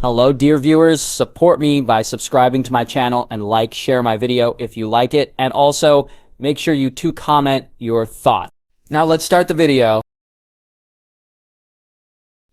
Hello dear viewers, support me by subscribing to my channel and share my video if you like it, and also make sure you comment your thoughts. Now let's start the video.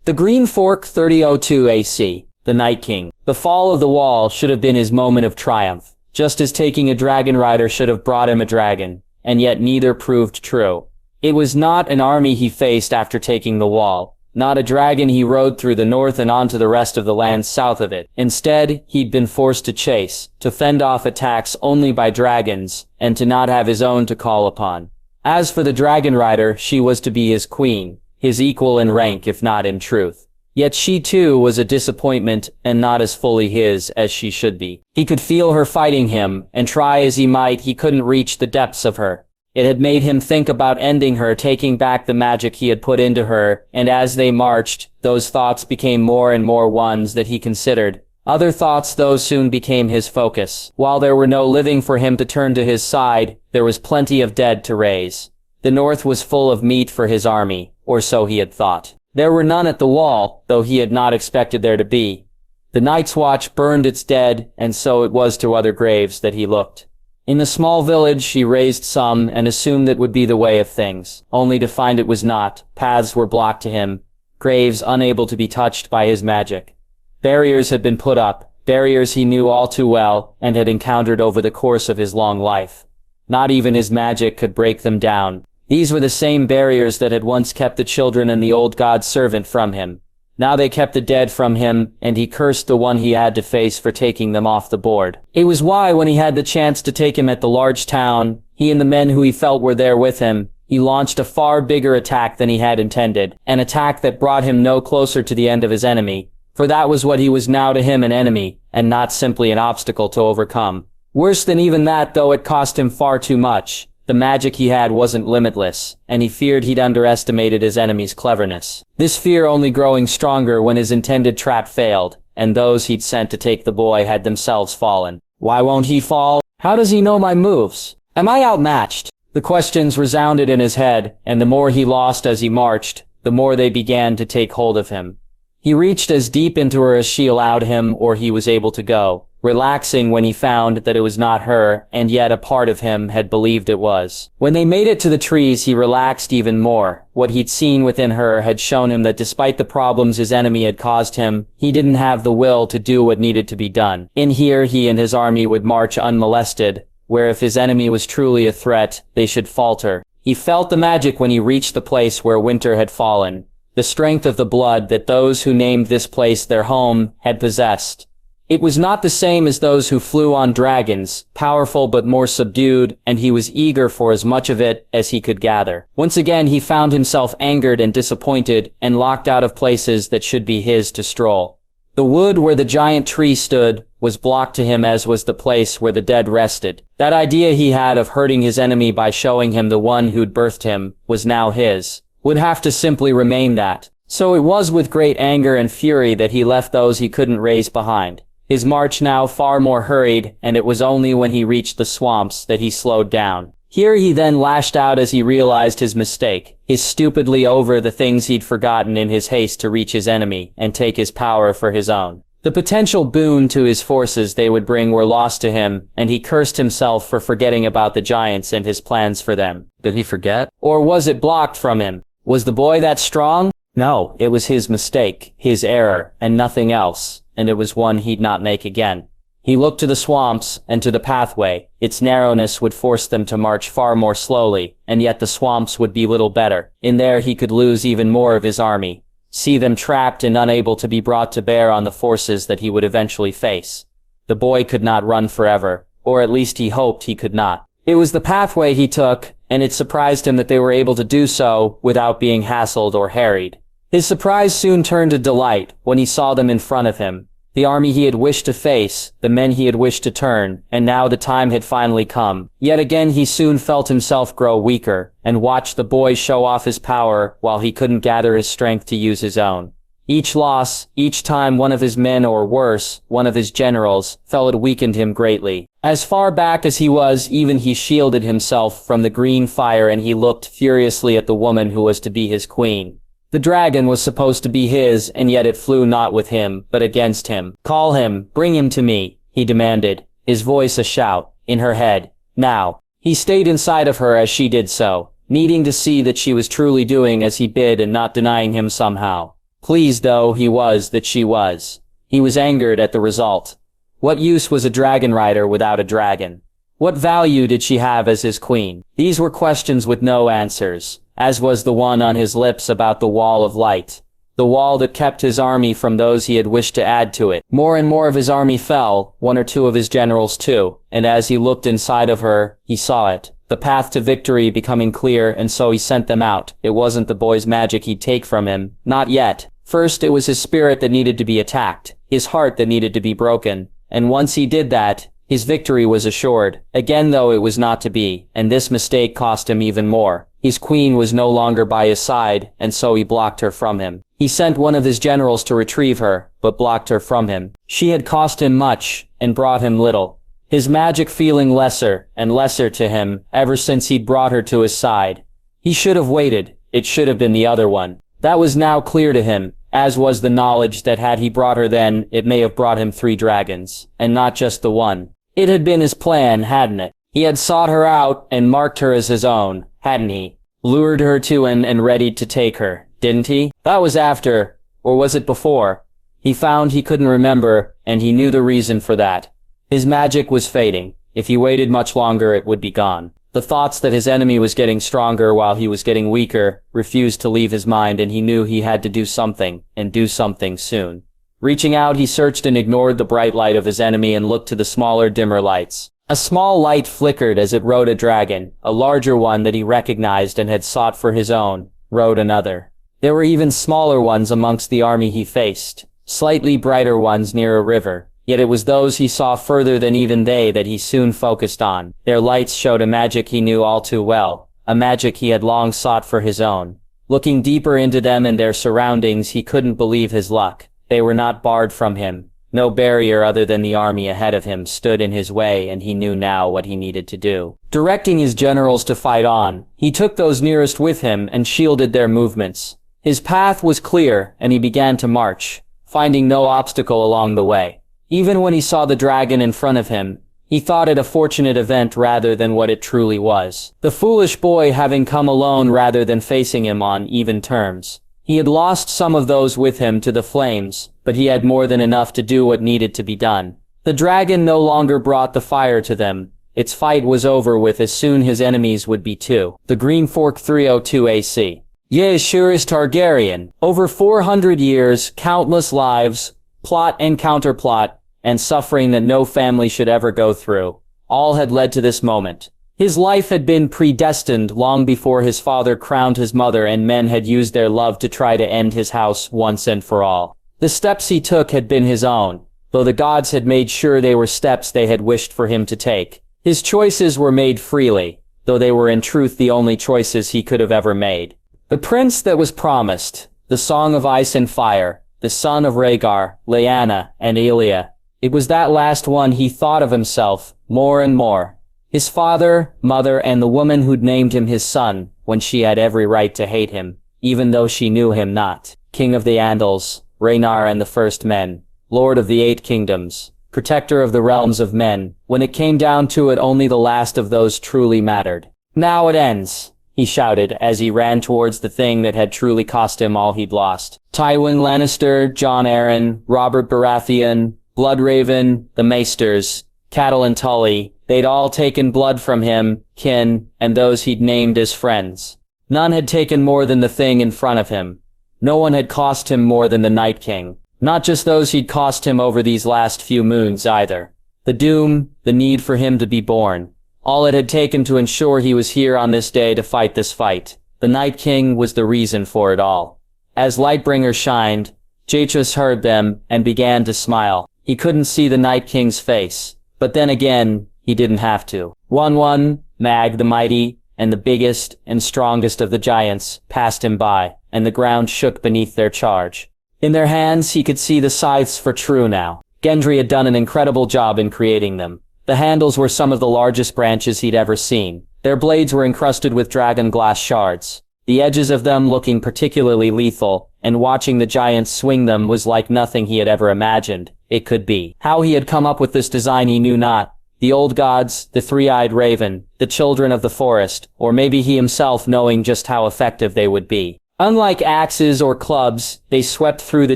The Green Fork 3002 AC, the Night King. The fall of the wall should have been his moment of triumph, just as taking a dragon rider should have brought him a dragon, and yet neither proved true. It was not an army he faced after taking the wall. Not a dragon he rode through the north and onto the rest of the lands south of it. Instead, he'd been forced to chase, to fend off attacks only by dragons, and to not have his own to call upon. As for the dragon rider, she was to be his queen, his equal in rank if not in truth. Yet she too was a disappointment and not as fully his as she should be. He could feel her fighting him, and try as he might, he couldn't reach the depths of her. It had made him think about ending her, taking back the magic he had put into her, and as they marched, those thoughts became more and more ones that he considered. Other thoughts, though, soon became his focus. While there were no living for him to turn to his side, there was plenty of dead to raise. The north was full of meat for his army, or so he had thought. There were none at the wall, though he had not expected there to be. The Night's Watch burned its dead, and so it was to other graves that he looked. In the small village, she raised some and assumed that would be the way of things, only to find it was not. Paths were blocked to him, graves unable to be touched by his magic. Barriers had been put up, barriers he knew all too well and had encountered over the course of his long life. Not even his magic could break them down. These were the same barriers that had once kept the children and the old god's servant from him. Now they kept the dead from him, and he cursed the one he had to face for taking them off the board. It was why, when he had the chance to take him at the large town, he and the men who he felt were there with him, he launched a far bigger attack than he had intended, an attack that brought him no closer to the end of his enemy, for that was what he was now to him, an enemy, and not simply an obstacle to overcome. Worse than even that, though, it cost him far too much. The magic he had wasn't limitless, and he feared he'd underestimated his enemy's cleverness. This fear only growing stronger when his intended trap failed, and those he'd sent to take the boy had themselves fallen. Why won't he fall? How does he know my moves? Am I outmatched? The questions resounded in his head, and the more he lost as he marched, the more they began to take hold of him. He reached as deep into her as she allowed him or he was able to go, relaxing when he found that it was not her, and yet a part of him had believed it was. When they made it to the trees, he relaxed even more. What he'd seen within her had shown him that despite the problems his enemy had caused him, he didn't have the will to do what needed to be done. In here, he and his army would march unmolested, where if his enemy was truly a threat, they should falter. He felt the magic when he reached the place where winter had fallen, the strength of the blood that those who named this place their home had possessed. It was not the same as those who flew on dragons, powerful but more subdued, and he was eager for as much of it as he could gather. Once again he found himself angered and disappointed, and locked out of places that should be his to stroll. The wood where the giant tree stood was blocked to him, as was the place where the dead rested. That idea he had of hurting his enemy by showing him the one who'd birthed him was now his. Would have to simply remain that. So it was with great anger and fury that he left those he couldn't raise behind. His march now far more hurried, and it was only when he reached the swamps that he slowed down. Here he then lashed out as he realized his mistake, his stupidly over the things he'd forgotten in his haste to reach his enemy and take his power for his own. The potential boon to his forces they would bring were lost to him, and he cursed himself for forgetting about the giants and his plans for them. Did he forget? Or was it blocked from him? Was the boy that strong? No, it was his mistake, his error, and nothing else, and it was one he'd not make again. He looked to the swamps and to the pathway. Its narrowness would force them to march far more slowly, and yet the swamps would be little better. In there he could lose even more of his army, see them trapped and unable to be brought to bear on the forces that he would eventually face. The boy could not run forever, or at least he hoped he could not. It was the pathway he took, and it surprised him that they were able to do so without being hassled or harried. His surprise soon turned to delight when he saw them in front of him. The army he had wished to face, the men he had wished to turn, and now the time had finally come. Yet again he soon felt himself grow weaker, and watched the boy show off his power while he couldn't gather his strength to use his own. Each loss, each time one of his men, or worse, one of his generals, fell, it weakened him greatly. As far back as he was, even he shielded himself from the green fire, and he looked furiously at the woman who was to be his queen. The dragon was supposed to be his, and yet it flew not with him, but against him. "Call him, bring him to me," he demanded, his voice a shout, in her head. Now. He stayed inside of her as she did so, needing to see that she was truly doing as he bid and not denying him somehow. Pleased though he was that she was. He was angered at the result. What use was a dragon rider without a dragon? What value did she have as his queen? These were questions with no answers, as was the one on his lips about the wall of light. The wall that kept his army from those he had wished to add to it. More and more of his army fell, one or two of his generals too, and as he looked inside of her, he saw it. The path to victory becoming clear, and so he sent them out. It wasn't the boy's magic he'd take from him. Not yet. First, it was his spirit that needed to be attacked, his heart that needed to be broken. And once he did that, his victory was assured. Again though it was not to be, and this mistake cost him even more. His queen was no longer by his side, and so he blocked her from him. He sent one of his generals to retrieve her, but blocked her from him. She had cost him much, and brought him little. His magic feeling lesser and lesser to him, ever since he'd brought her to his side. He should have waited. It should have been the other one. That was now clear to him, as was the knowledge that had he brought her then, it may have brought him 3 dragons, and not just the one. It had been his plan, hadn't it? He had sought her out and marked her as his own, hadn't he? Lured her to him and readied to take her, didn't he? That was after, or was it before? He found he couldn't remember, and he knew the reason for that. His magic was fading. If he waited much longer, it would be gone. The thoughts that his enemy was getting stronger while he was getting weaker refused to leave his mind, and he knew he had to do something, and do something soon. Reaching out, he searched and ignored the bright light of his enemy and looked to the smaller, dimmer lights. A small light flickered as it rode a dragon, a larger one that he recognized and had sought for his own, rode another. There were even smaller ones amongst the army he faced, slightly brighter ones near a river. Yet it was those he saw further than even they that he soon focused on. Their lights showed a magic he knew all too well, a magic he had long sought for his own. Looking deeper into them and their surroundings, he couldn't believe his luck. They were not barred from him. No barrier other than the army ahead of him stood in his way, and he knew now what he needed to do. Directing his generals to fight on, he took those nearest with him and shielded their movements. His path was clear, and he began to march, finding no obstacle along the way. Even when he saw the dragon in front of him, he thought it a fortunate event rather than what it truly was. The foolish boy having come alone rather than facing him on even terms. He had lost some of those with him to the flames, but he had more than enough to do what needed to be done. The dragon no longer brought the fire to them. Its fight was over with as soon his enemies would be too. The Green Fork 302 AC. Ye sure is Targaryen. Over 400 years, countless lives, plot and counterplot, and suffering that no family should ever go through. All had led to this moment. His life had been predestined long before his father crowned his mother, and men had used their love to try to end his house once and for all. The steps he took had been his own, though the gods had made sure they were steps they had wished for him to take. His choices were made freely, though they were in truth the only choices he could have ever made. The prince that was promised, the Song of Ice and Fire, the son of Rhaegar, Lyanna, and Elia. It was that last one he thought of himself, more and more. His father, mother, and the woman who'd named him his son, when she had every right to hate him, even though she knew him not. King of the Andals, Rhaegar and the First Men, Lord of the 8 Kingdoms, protector of the realms of men. When it came down to it, only the last of those truly mattered. Now it ends, he shouted as he ran towards the thing that had truly cost him all he'd lost. Tywin Lannister, Jon Arryn, Robert Baratheon, Bloodraven, the Maesters, Catelyn Tully, they'd all taken blood from him, kin, and those he'd named as friends. None had taken more than the thing in front of him. No one had cost him more than the Night King. Not just those he'd cost him over these last few moons either. The doom, the need for him to be born. All it had taken to ensure he was here on this day to fight this fight. The Night King was the reason for it all. As Lightbringer shined, Jaehaerys heard them and began to smile. He couldn't see the Night King's face, but then again, he didn't have to. One, Mag the Mighty, and the biggest and strongest of the giants, passed him by, and the ground shook beneath their charge. In their hands, he could see the scythes for true now. Gendry had done an incredible job in creating them. The handles were some of the largest branches he'd ever seen. Their blades were encrusted with dragon glass shards. the edges of them looking particularly lethal, and watching the giants swing them was like nothing he had ever imagined it could be. How he had come up with this design he knew not. The old gods, the three-eyed raven, the children of the forest, or maybe he himself knowing just how effective they would be. Unlike axes or clubs, they swept through the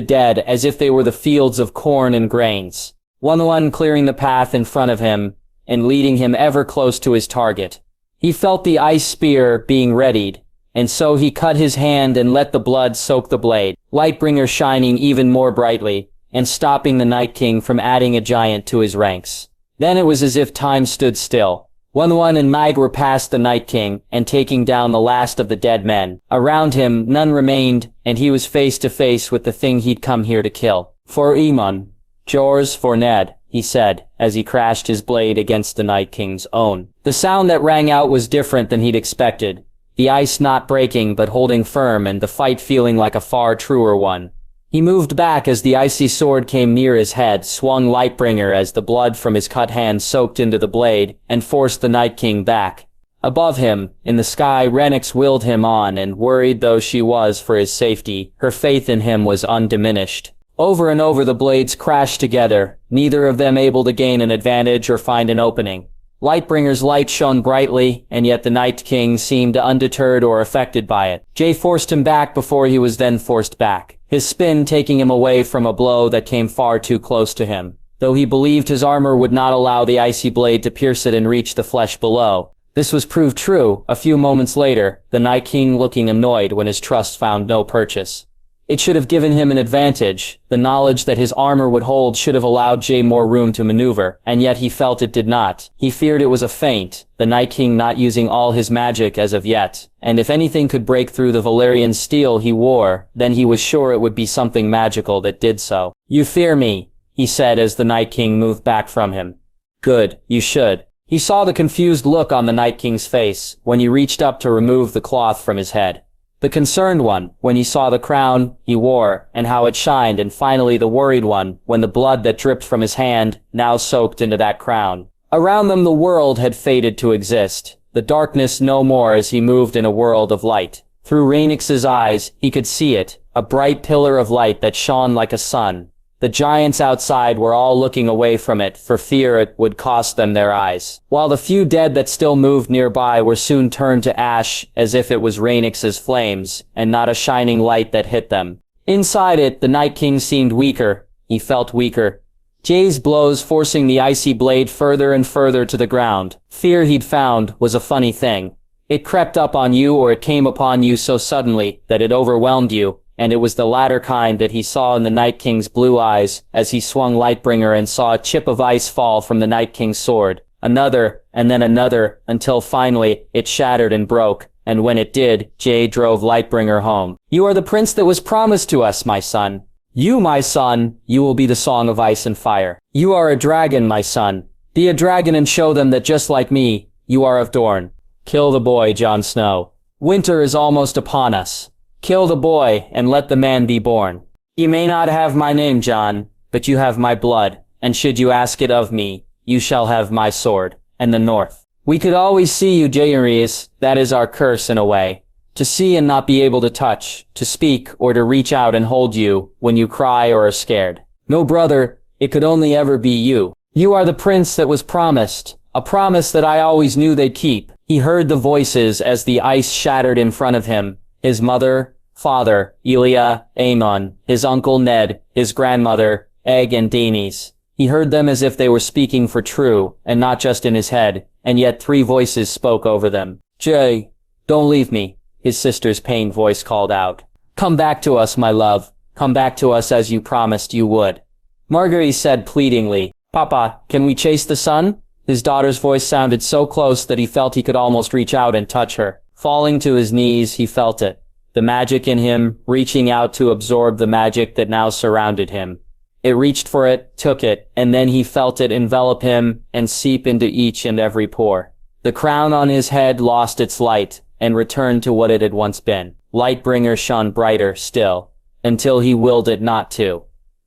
dead as if they were the fields of corn and grains. One clearing the path in front of him, and leading him ever close to his target. He felt the ice spear being readied, and so he cut his hand and let the blood soak the blade, Lightbringer shining even more brightly, and stopping the Night King from adding a giant to his ranks. Then it was as if time stood still. One and Mag were past the Night King, and taking down the last of the dead men. Around him, none remained, and he was face to face with the thing he'd come here to kill. For Aemon, yours for Ned, he said, as he crashed his blade against the Night King's own. The sound that rang out was different than he'd expected. The ice not breaking but holding firm, and the fight feeling like a far truer one. He moved back as the icy sword came near his head, swung Lightbringer as the blood from his cut hand soaked into the blade, and forced the Night King back. Above him, in the sky, Renix willed him on, and worried though she was for his safety, her faith in him was undiminished. Over and over the blades crashed together, neither of them able to gain an advantage or find an opening. Lightbringer's light shone brightly, and yet the Night King seemed undeterred or affected by it. Jay forced him back before he was then forced back, his spin taking him away from a blow that came far too close to him, though he believed his armor would not allow the icy blade to pierce it and reach the flesh below. This was proved true a few moments later, the Night King looking annoyed when his trust found no purchase. It should have given him an advantage. The knowledge that his armor would hold should have allowed Jay more room to maneuver, and yet he felt it did not. He feared it was a feint, the Night King not using all his magic as of yet, and if anything could break through the Valyrian steel he wore, then he was sure it would be something magical that did so. You fear me, he said as the Night King moved back from him. Good, you should. He saw the confused look on the Night King's face when he reached up to remove the cloth from his head. The concerned one, when he saw the crown he wore, and how it shined, and finally the worried one, when the blood that dripped from his hand, now soaked into that crown. Around them the world had faded to exist, the darkness no more as he moved in a world of light. Through Rhaenix's eyes, he could see it, a bright pillar of light that shone like a sun. The giants outside were all looking away from it for fear it would cost them their eyes, while the few dead that still moved nearby were soon turned to ash as if it was Rhaenix's flames, and not a shining light that hit them. Inside it, the Night King seemed weaker. He felt weaker. Jay's blows forcing the icy blade further and further to the ground. Fear he'd found was a funny thing. It crept up on you or it came upon you so suddenly that it overwhelmed you. And it was the latter kind that he saw in the Night King's blue eyes as he swung Lightbringer and saw a chip of ice fall from the Night King's sword. Another, and then another, until finally it shattered and broke, and when it did, Jay drove Lightbringer home. You are the prince that was promised to us, my son. You, my son, you will be the song of ice and fire. You are a dragon, my son. Be a dragon and show them that just like me, you are of Dorne. Kill the boy, Jon Snow. Winter is almost upon us. Kill the boy, and let the man be born. You may not have my name, Jon, but you have my blood, and should you ask it of me, you shall have my sword, and the north. We could always see you, Jaehaerys, that is our curse in a way. To see and not be able to touch, to speak, or to reach out and hold you, when you cry or are scared. No brother, it could only ever be you. You are the prince that was promised, a promise that I always knew they'd keep. He heard the voices as the ice shattered in front of him, his mother, father, Elia, Aemon, his uncle Ned, his grandmother, Egg and Daenerys. He heard them as if they were speaking for true, and not just in his head, and yet three voices spoke over them. Jay, don't leave me, his sister's pained voice called out. Come back to us, my love. Come back to us as you promised you would. Marguerite said pleadingly, Papa, can we chase the sun? His daughter's voice sounded so close that he felt he could almost reach out and touch her. Falling to his knees, he felt it. The magic in him, reaching out to absorb the magic that now surrounded him. It reached for it, took it, and then he felt it envelop him and seep into each and every pore. The crown on his head lost its light and returned to what it had once been. Lightbringer shone brighter still, until he willed it not to.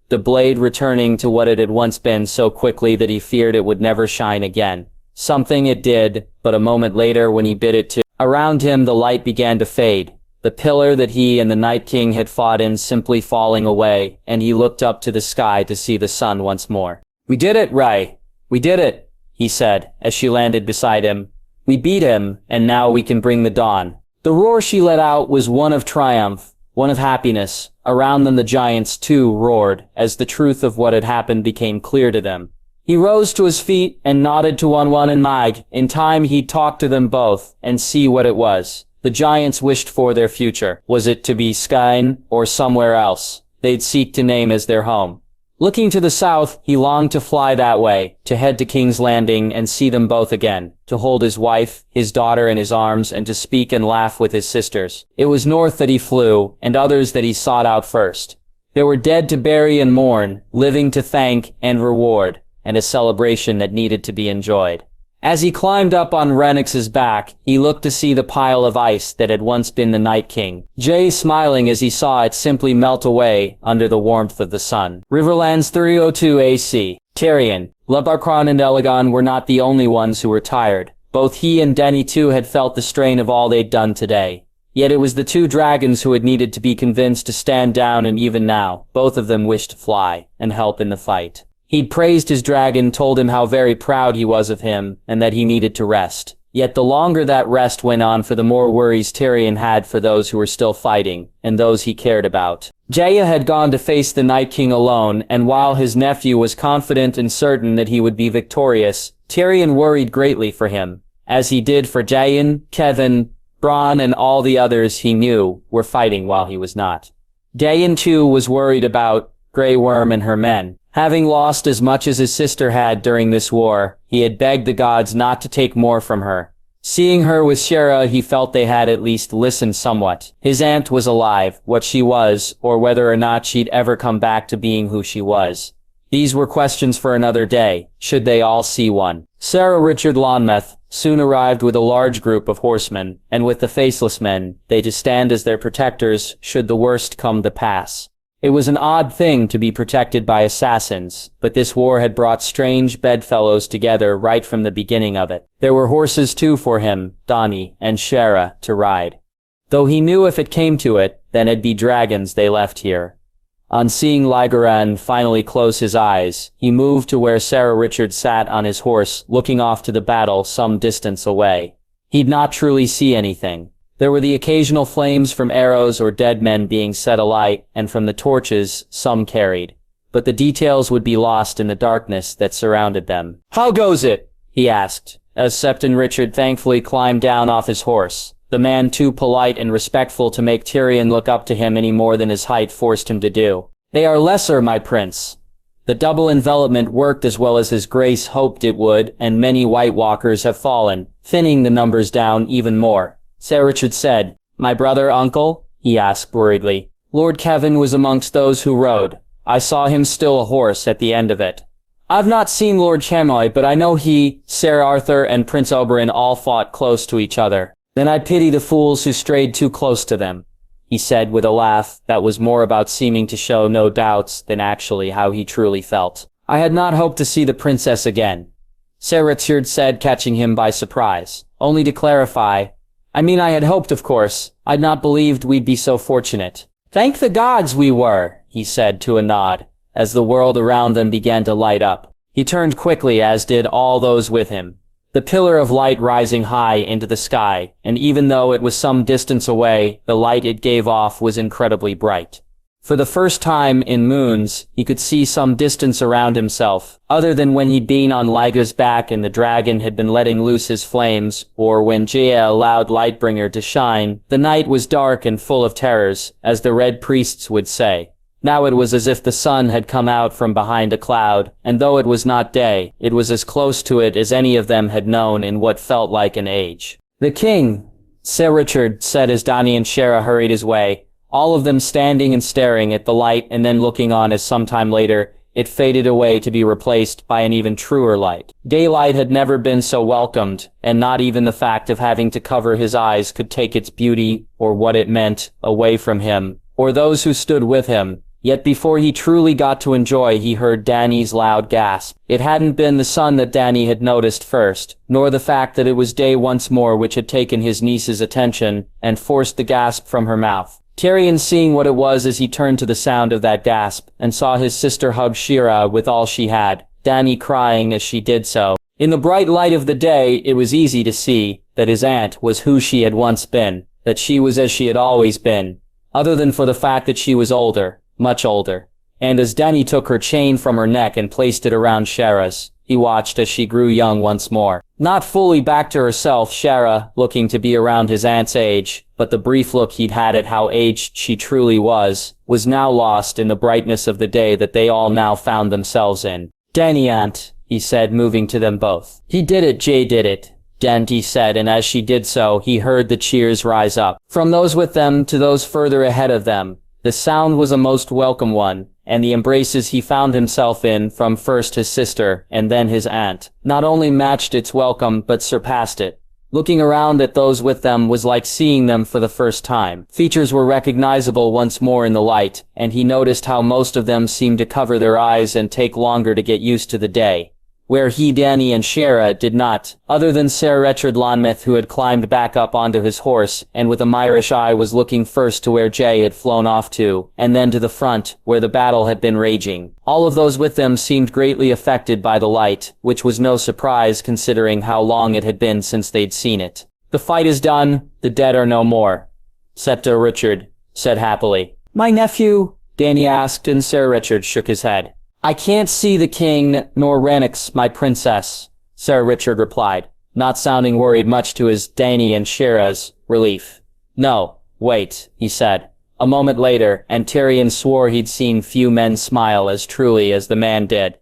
The blade returning to what it had once been so quickly that he feared it would never shine again. Something it did, but a moment later when he bid it to. Around him the light began to fade. the pillar that he and the Night King had fought in simply falling away, and he looked up to the sky to see the sun once more. "We did it, Rai. We did it," he said, as she landed beside him. "We beat him, and now we can bring the dawn." The roar she let out was one of triumph, one of happiness. Around them the giants, too, roared, as the truth of what had happened became clear to them. He rose to his feet and nodded to Wun and Mag. In time he'd talk to them both, and see what it was. The giants wished for their future. Was it to be Skyn, or somewhere else they'd seek to name as their home? Looking to the south, he longed to fly that way, to head to King's Landing and see them both again, to hold his wife, his daughter in his arms, and to speak and laugh with his sisters. It was north that he flew, and others that he sought out first. There were dead to bury and mourn, living to thank and reward, and a celebration that needed to be enjoyed. As he climbed up on Renix's back, he looked to see the pile of ice that had once been the Night King. Jay smiling as he saw it simply melt away under the warmth of the sun. Riverlands 302 AC. Tyrion, Lebarkron and Elegon were not the only ones who were tired. Both he and Denny too had felt the strain of all they'd done today. Yet it was the two dragons who had needed to be convinced to stand down, and even now, both of them wished to fly and help in the fight. He'd praised his dragon, told him how very proud he was of him, and that he needed to rest. Yet the longer that rest went on, for the more worries Tyrion had for those who were still fighting, and those he cared about. Jaya had gone to face the Night King alone, and while his nephew was confident and certain that he would be victorious, Tyrion worried greatly for him, as he did for Jayan, Kevin, Bronn, and all the others he knew were fighting while he was not. Jayan too was worried about Grey Worm and her men. Having lost as much as his sister had during this war, he had begged the gods not to take more from her. Seeing her with Shera, he felt they had at least listened somewhat. His aunt was alive, what she was, or whether or not she'd ever come back to being who she was. These were questions for another day, should they all see one. Sarah Richard Lonmouth soon arrived with a large group of horsemen, and with the Faceless Men, they to stand as their protectors should the worst come to pass. It was an odd thing to be protected by assassins, but this war had brought strange bedfellows together right from the beginning of it. There were horses too for him, Donnie, and Shera to ride. Though he knew if it came to it, then it'd be dragons they left here. On seeing Lygaran finally close his eyes, he moved to where Sarah Richard sat on his horse, looking off to the battle some distance away. He'd not truly see anything. There were the occasional flames from arrows or dead men being set alight, and from the torches some carried. But the details would be lost in the darkness that surrounded them. "How goes it?" he asked, as Septon Richard thankfully climbed down off his horse, the man too polite and respectful to make Tyrion look up to him any more than his height forced him to do. "They are lesser, my prince." The double envelopment worked as well as his grace hoped it would, and many White Walkers have fallen, thinning the numbers down even more. Sir Richard said, "My brother, uncle?" he asked worriedly. "Lord Kevin was amongst those who rode. I saw him still a horse at the end of it." "I've not seen Lord Chemoy, but I know he, Sir Arthur, and Prince Oberyn all fought close to each other." "Then I pity the fools who strayed too close to them," he said with a laugh that was more about seeming to show no doubts than actually how he truly felt. "I had not hoped to see the princess again," Sir Richard said, catching him by surprise. "Only to clarify, I mean, I had hoped, of course. I'd not believed we'd be so fortunate." "Thank the gods we were," he said to a nod, as the world around them began to light up. He turned quickly, as did all those with him. The pillar of light rising high into the sky, and even though it was some distance away, the light it gave off was incredibly bright. For the first time in moons, he could see some distance around himself, other than when he'd been on Lyga's back and the dragon had been letting loose his flames, or when Jaya allowed Lightbringer to shine. The night was dark and full of terrors, as the Red Priests would say. Now it was as if the sun had come out from behind a cloud, and though it was not day, it was as close to it as any of them had known in what felt like an age. "The king," Sir Richard said as Donnie and Shera hurried his way, all of them standing and staring at the light and then looking on as sometime later, it faded away to be replaced by an even truer light. Daylight had never been so welcomed, and not even the fact of having to cover his eyes could take its beauty, or what it meant, away from him, or those who stood with him. Yet before he truly got to enjoy, he heard Dany's loud gasp. It hadn't been the sun that Dany had noticed first, nor the fact that it was day once more which had taken his niece's attention and forced the gasp from her mouth. Tyrion, seeing what it was as he turned to the sound of that gasp, and saw his sister hug Shira with all she had, Dany crying as she did so. In the bright light of the day, it was easy to see that his aunt was who she had once been, that she was as she had always been, other than for the fact that she was older. Much older. And as Dany took her chain from her neck and placed it around Shara's, he watched as she grew young once more. Not fully back to herself, Shara, looking to be around his aunt's age, but the brief look he'd had at how aged she truly was now lost in the brightness of the day that they all now found themselves in. "Dany, aunt," he said, moving to them both. "He did it, Jay did it," Dany said, and as she did so, he heard the cheers rise up. From those with them to those further ahead of them, the sound was a most welcome one, and the embraces he found himself in from first his sister and then his aunt not only matched its welcome but surpassed it. Looking around at those with them was like seeing them for the first time. Features were recognizable once more in the light, and he noticed how most of them seemed to cover their eyes and take longer to get used to the day, where he, Dany, and Shara did not, other than Ser Richard Lonmouth, who had climbed back up onto his horse and with a myrish eye was looking first to where Jay had flown off to, and then to the front, where the battle had been raging. All of those with them seemed greatly affected by the light, which was no surprise considering how long it had been since they'd seen it. "The fight is done, the dead are no more," Ser Richard said happily. "My nephew?" Dany asked, and Ser Richard shook his head. "I can't see the king, nor Renix, my princess," Ser Richard replied, not sounding worried much to his Dany and Shira's relief. "No, wait," he said. A moment later, and Tyrion swore he'd seen few men smile as truly as the man did.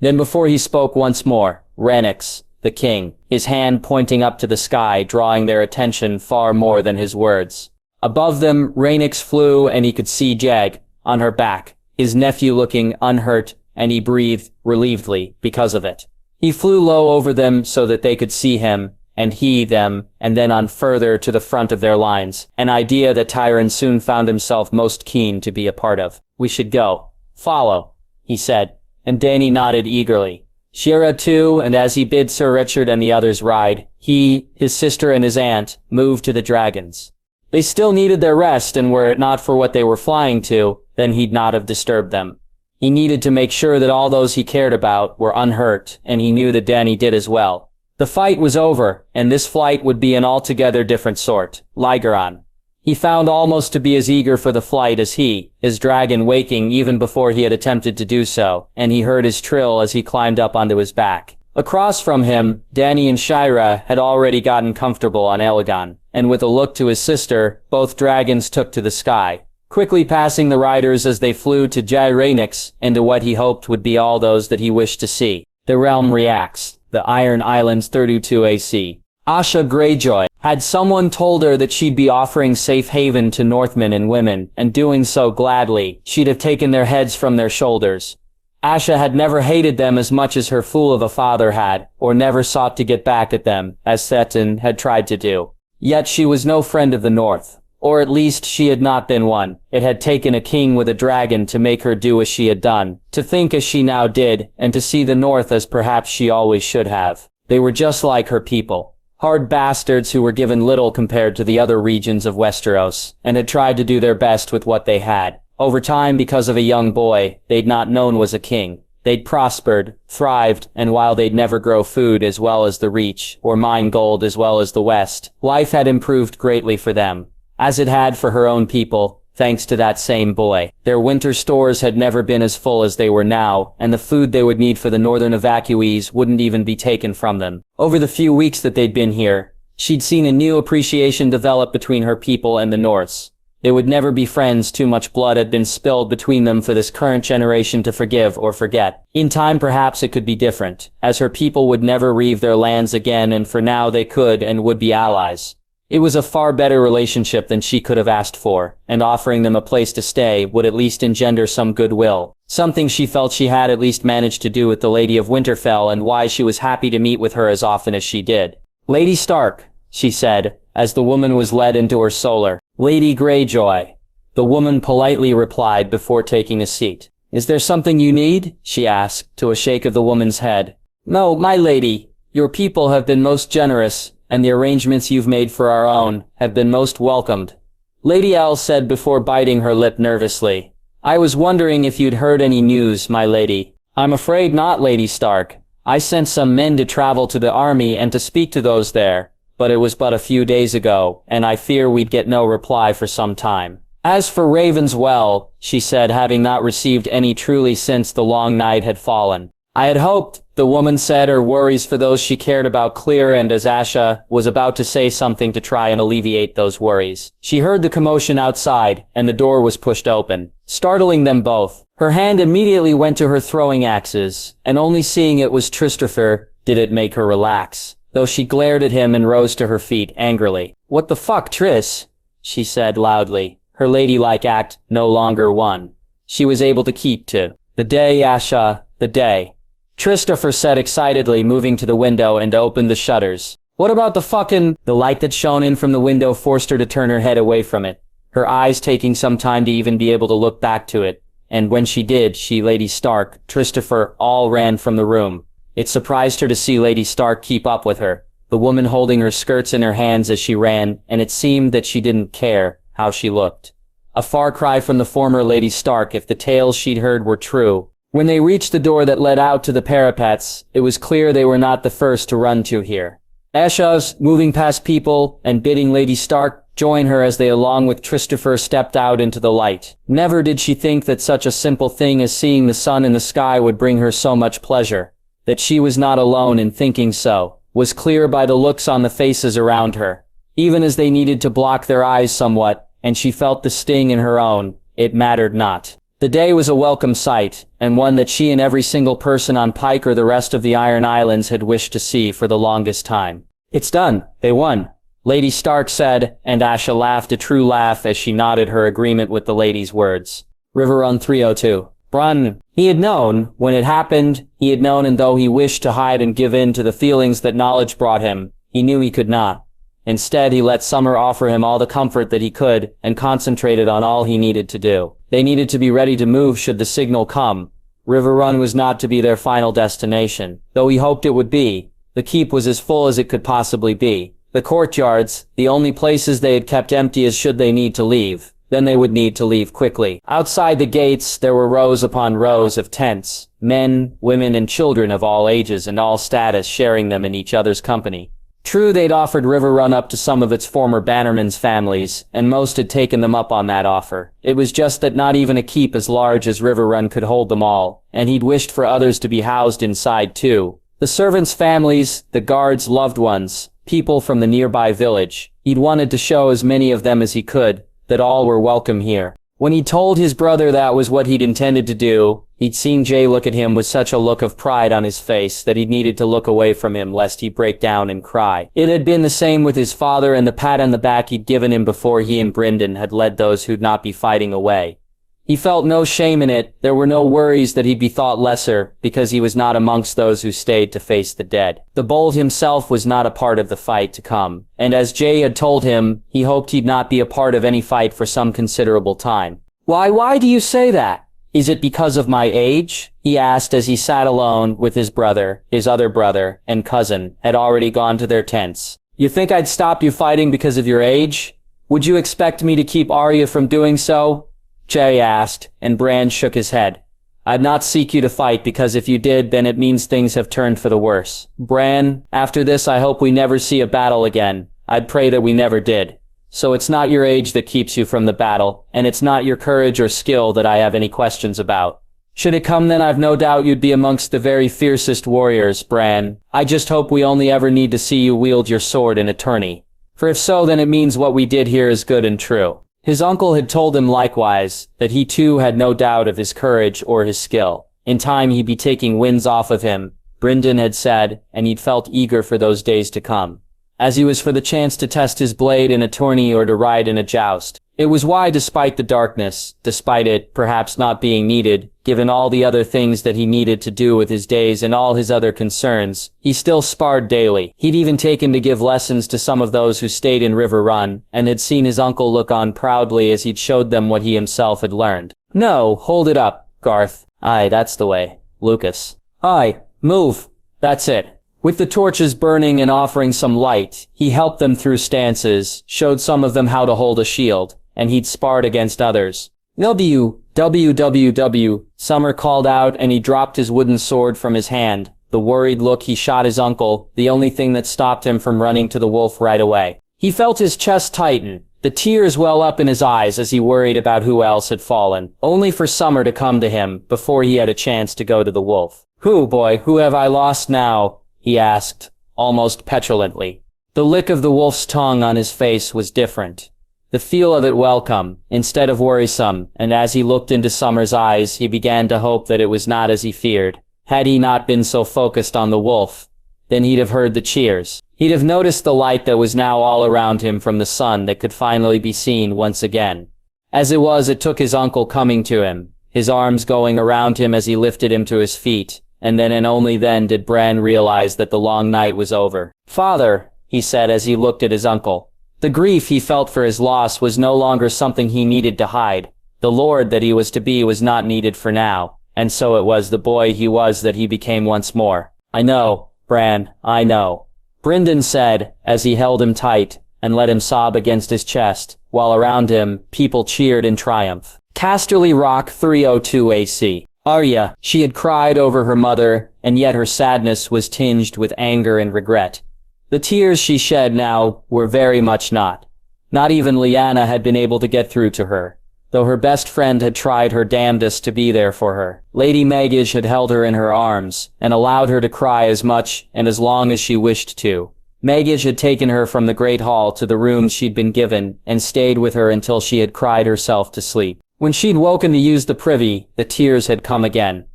Then before he spoke once more, Renix, the king, his hand pointing up to the sky, drawing their attention far more than his words. Above them, Renix flew, and he could see Jag, on her back, his nephew looking unhurt, and he breathed relievedly because of it. He flew low over them so that they could see him, and he them, and then on further to the front of their lines, an idea that Tyrion soon found himself most keen to be a part of. "We should go. Follow," he said, and Dany nodded eagerly. Shira too, and as he bid Ser Richard and the others ride, he, his sister and his aunt, moved to the dragons. They still needed their rest, and were it not for what they were flying to, then he'd not have disturbed them. He needed to make sure that all those he cared about were unhurt, and he knew that Dany did as well. The fight was over, and this flight would be an altogether different sort. Rhaegar. He found almost to be as eager for the flight as he, his dragon waking even before he had attempted to do so, and he heard his trill as he climbed up onto his back. Across from him, Dany and Shira had already gotten comfortable on Elegon, and with a look to his sister, both dragons took to the sky, quickly passing the riders as they flew to Jai Renix and to what he hoped would be all those that he wished to see. The realm reacts. The Iron Islands 32 AC. Asha Greyjoy. Had someone told her that she'd be offering safe haven to Northmen and women, and doing so gladly, she'd have taken their heads from their shoulders. Asha had never hated them as much as her fool of a father had, or never sought to get back at them, as Thetan had tried to do. Yet she was no friend of the North. Or at least she had not been one. It had taken a king with a dragon to make her do as she had done, to think as she now did, and to see the North as perhaps she always should have. They were just like her people. Hard bastards who were given little compared to the other regions of Westeros, and had tried to do their best with what they had. Over time, because of a young boy they'd not known was a king, they'd prospered, thrived, and while they'd never grow food as well as the Reach, or mine gold as well as the West, life had improved greatly for them. As it had for her own people, thanks to that same boy. Their winter stores had never been as full as they were now, and the food they would need for the northern evacuees wouldn't even be taken from them. Over the few weeks that they'd been here, she'd seen a new appreciation develop between her people and the Norths. They would never be friends. Too much blood had been spilled between them for this current generation to forgive or forget. In time perhaps it could be different, as her people would never reave their lands again, and for now they could and would be allies. It was a far better relationship than she could have asked for, and offering them a place to stay would at least engender some goodwill. Something she felt she had at least managed to do with the Lady of Winterfell, and why she was happy to meet with her as often as she did. "Lady Stark," she said, as the woman was led into her solar. "Lady Greyjoy." The woman politely replied before taking a seat. Is there something you need? She asked, to a shake of the woman's head. No, my lady. Your people have been most generous, and the arrangements you've made for our own have been most welcomed. Lady L said before biting her lip nervously. I was wondering if you'd heard any news, my lady. I'm afraid not, Lady Stark. I sent some men to travel to the army and to speak to those there, but it was but a few days ago, and I fear we'd get no reply for some time. As for Ravenswell, she said, having not received any truly since the long night had fallen. I had hoped, the woman said, her worries for those she cared about clear, and as Asha was about to say something to try and alleviate those worries, she heard the commotion outside, and the door was pushed open, startling them both. Her hand immediately went to her throwing axes, and only seeing it was Christopher did it make her relax, though she glared at him and rose to her feet angrily. What the fuck, Triss? She said loudly, her ladylike act no longer one she was able to keep to. The day, Asha, the day. Christopher said excitedly, moving to the window and opened the shutters. What about the fucking— The light that shone in from the window forced her to turn her head away from it, her eyes taking some time to even be able to look back to it, and when she did, she, Lady Stark, Christopher, all ran from the room. It surprised her to see Lady Stark keep up with her, the woman holding her skirts in her hands as she ran, and it seemed that she didn't care how she looked. A far cry from the former Lady Stark if the tales she'd heard were true. When they reached the door that led out to the parapets, it was clear they were not the first to run to here. Asha's moving past people and bidding Lady Stark join her as they along with Christopher stepped out into the light. Never did she think that such a simple thing as seeing the sun in the sky would bring her so much pleasure. That she was not alone in thinking so was clear by the looks on the faces around her. Even as they needed to block their eyes somewhat, and she felt the sting in her own, it mattered not. The day was a welcome sight, and one that she and every single person on Pike or the rest of the Iron Islands had wished to see for the longest time. It's done. They won, Lady Stark said, and Asha laughed a true laugh as she nodded her agreement with the lady's words. Riverrun 302. Bronn. He had known, when it happened, he had known, and though he wished to hide and give in to the feelings that knowledge brought him, he knew he could not. Instead, he let Summer offer him all the comfort that he could, and concentrated on all he needed to do. They needed to be ready to move should the signal come. Riverrun was not to be their final destination, though he hoped it would be. The keep was as full as it could possibly be. The courtyards, the only places they had kept empty as should they need to leave. Then they would need to leave quickly. Outside the gates, there were rows upon rows of tents, men, women, and children of all ages and all status sharing them in each other's company. True, they'd offered Riverrun up to some of its former bannermen's families, and most had taken them up on that offer. It was just that not even a keep as large as Riverrun could hold them all, and he'd wished for others to be housed inside too. The servants' families, the guards' loved ones, people from the nearby village. He'd wanted to show as many of them as he could, that all were welcome here. When he told his brother that was what he'd intended to do, he'd seen Jay look at him with such a look of pride on his face that he'd needed to look away from him lest he break down and cry. It had been the same with his father and the pat on the back he'd given him before he and Brynden had led those who'd not be fighting away. He felt no shame in it. There were no worries that he'd be thought lesser because he was not amongst those who stayed to face the dead. The Bold himself was not a part of the fight to come, and as Jay had told him, he hoped he'd not be a part of any fight for some considerable time. Why do you say that? Is it because of my age? He asked as he sat alone with his brother. His other brother and cousin had already gone to their tents. You think I'd stop you fighting because of your age? Would you expect me to keep Arya from doing so? Jay asked, and Bran shook his head. I'd not seek you to fight because if you did, then it means things have turned for the worse. Bran, after this I hope we never see a battle again. I'd pray that we never did. So it's not your age that keeps you from the battle, and it's not your courage or skill that I have any questions about. Should it come then, I've no doubt you'd be amongst the very fiercest warriors, Bran. I just hope we only ever need to see you wield your sword in a tourney. For if so, then it means what we did here is good and true. His uncle had told him likewise, that he too had no doubt of his courage or his skill. In time he'd be taking winds off of him, Brynden had said, and he'd felt eager for those days to come. As he was for the chance to test his blade in a tourney or to ride in a joust. It was why, despite the darkness, despite it perhaps not being needed, given all the other things that he needed to do with his days and all his other concerns, he still sparred daily. He'd even taken to give lessons to some of those who stayed in River Run, and had seen his uncle look on proudly as he'd showed them what he himself had learned. "No, hold it up, Garth. Aye, that's the way. Lucas. Aye, move. That's it." With the torches burning and offering some light, he helped them through stances, showed some of them how to hold a shield, and he'd sparred against others. "WWWW, Summer called out, and he dropped his wooden sword from his hand. The worried look he shot his uncle, the only thing that stopped him from running to the wolf right away. He felt his chest tighten, the tears well up in his eyes as he worried about who else had fallen, only for Summer to come to him before he had a chance to go to the wolf. Who have I lost now?" he asked, almost petulantly. The lick of the wolf's tongue on his face was different. The feel of it welcome, instead of worrisome, and as he looked into Summer's eyes, he began to hope that it was not as he feared. Had he not been so focused on the wolf, then he'd have heard the cheers. He'd have noticed the light that was now all around him from the sun that could finally be seen once again. As it was, it took his uncle coming to him, his arms going around him as he lifted him to his feet, and then and only then did Bran realize that the long night was over. "Father," he said as he looked at his uncle. The grief he felt for his loss was no longer something he needed to hide. The lord that he was to be was not needed for now, and so it was the boy he was that he became once more. "I know, Bran, I know," Brynden said, as he held him tight, and let him sob against his chest, while around him, people cheered in triumph. Casterly Rock 302 AC. Arya, she had cried over her mother, and yet her sadness was tinged with anger and regret. The tears she shed now were very much not. Not even Lyanna had been able to get through to her, though her best friend had tried her damnedest to be there for her. Lady Maegis had held her in her arms, and allowed her to cry as much and as long as she wished to. Maegis had taken her from the Great Hall to the room she'd been given, and stayed with her until she had cried herself to sleep. When she'd woken to use the privy, the tears had come again.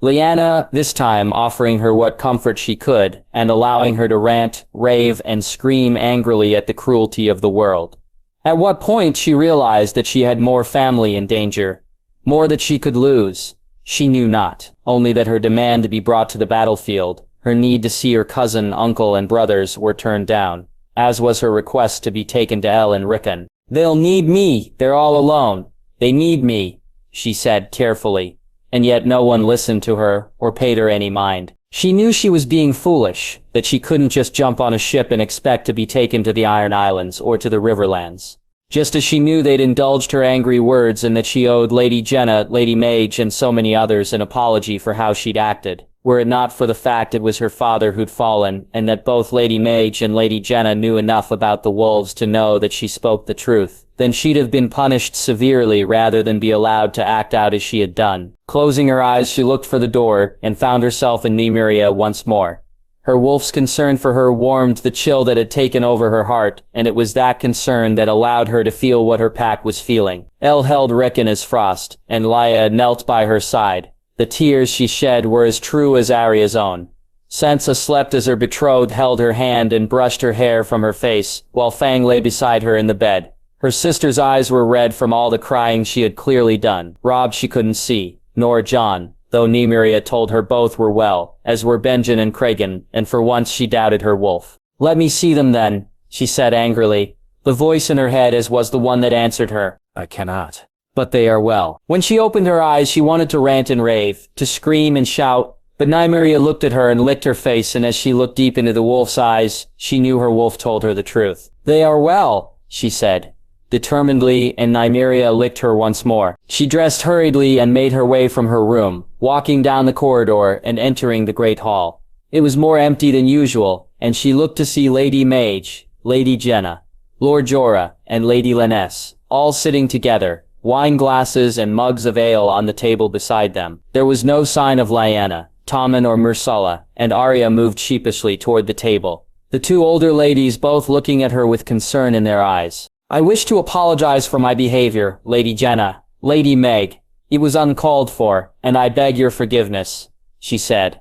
Lyanna, this time offering her what comfort she could, and allowing her to rant, rave, and scream angrily at the cruelty of the world. At what point she realized that she had more family in danger, more that she could lose. She knew not, only that her demand to be brought to the battlefield, her need to see her cousin, uncle, and brothers were turned down, as was her request to be taken to Ellen Rickon. "They'll need me, they're all alone. They need me," she said tearfully. And yet no one listened to her, or paid her any mind. She knew she was being foolish, that she couldn't just jump on a ship and expect to be taken to the Iron Islands or to the Riverlands. Just as she knew they'd indulged her angry words and that she owed Lady Jenna, Lady Mage, and so many others an apology for how she'd acted, were it not for the fact it was her father who'd fallen, and that both Lady Mage and Lady Jenna knew enough about the wolves to know that she spoke the truth. Then she'd have been punished severely rather than be allowed to act out as she had done. Closing her eyes, she looked for the door, and found herself in Nymeria once more. Her wolf's concern for her warmed the chill that had taken over her heart, and it was that concern that allowed her to feel what her pack was feeling. Elle held Rickon as frost, and Lya knelt by her side. The tears she shed were as true as Arya's own. Sansa slept as her betrothed held her hand and brushed her hair from her face, while Fang lay beside her in the bed. Her sister's eyes were red from all the crying she had clearly done. Robb she couldn't see, nor Jon, though Nymeria told her both were well, as were Benjen and Cregan, and for once she doubted her wolf. "Let me see them then," she said angrily, the voice in her head as was the one that answered her. "I cannot. But they are well." When she opened her eyes, she wanted to rant and rave, to scream and shout, but Nymeria looked at her and licked her face, and as she looked deep into the wolf's eyes, she knew her wolf told her the truth. "They are well," she said determinedly, and Nymeria licked her once more. She dressed hurriedly and made her way from her room, walking down the corridor and entering the great hall. It was more empty than usual, and she looked to see Lady Mage, Lady Jenna, Lord Jorah, and Lady Lynesse, all sitting together, wine glasses and mugs of ale on the table beside them. There was no sign of Lyanna, Tommen, or Myrcella, and Arya moved sheepishly toward the table, the two older ladies both looking at her with concern in their eyes. "I wish to apologize for my behavior, Lady Jenna, Lady Meg. It was uncalled for, and I beg your forgiveness," she said,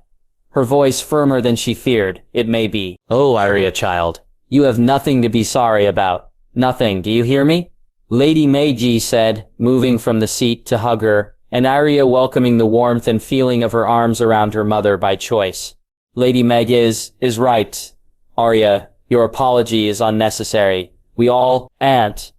her voice firmer than she feared, it may be. "Oh, Arya child, you have nothing to be sorry about. Nothing, do you hear me?" Lady Meiji said, moving from the seat to hug her, and Arya welcoming the warmth and feeling of her arms around her mother by choice. Lady Meg is right. Arya, your apology is unnecessary. We all, Aunt.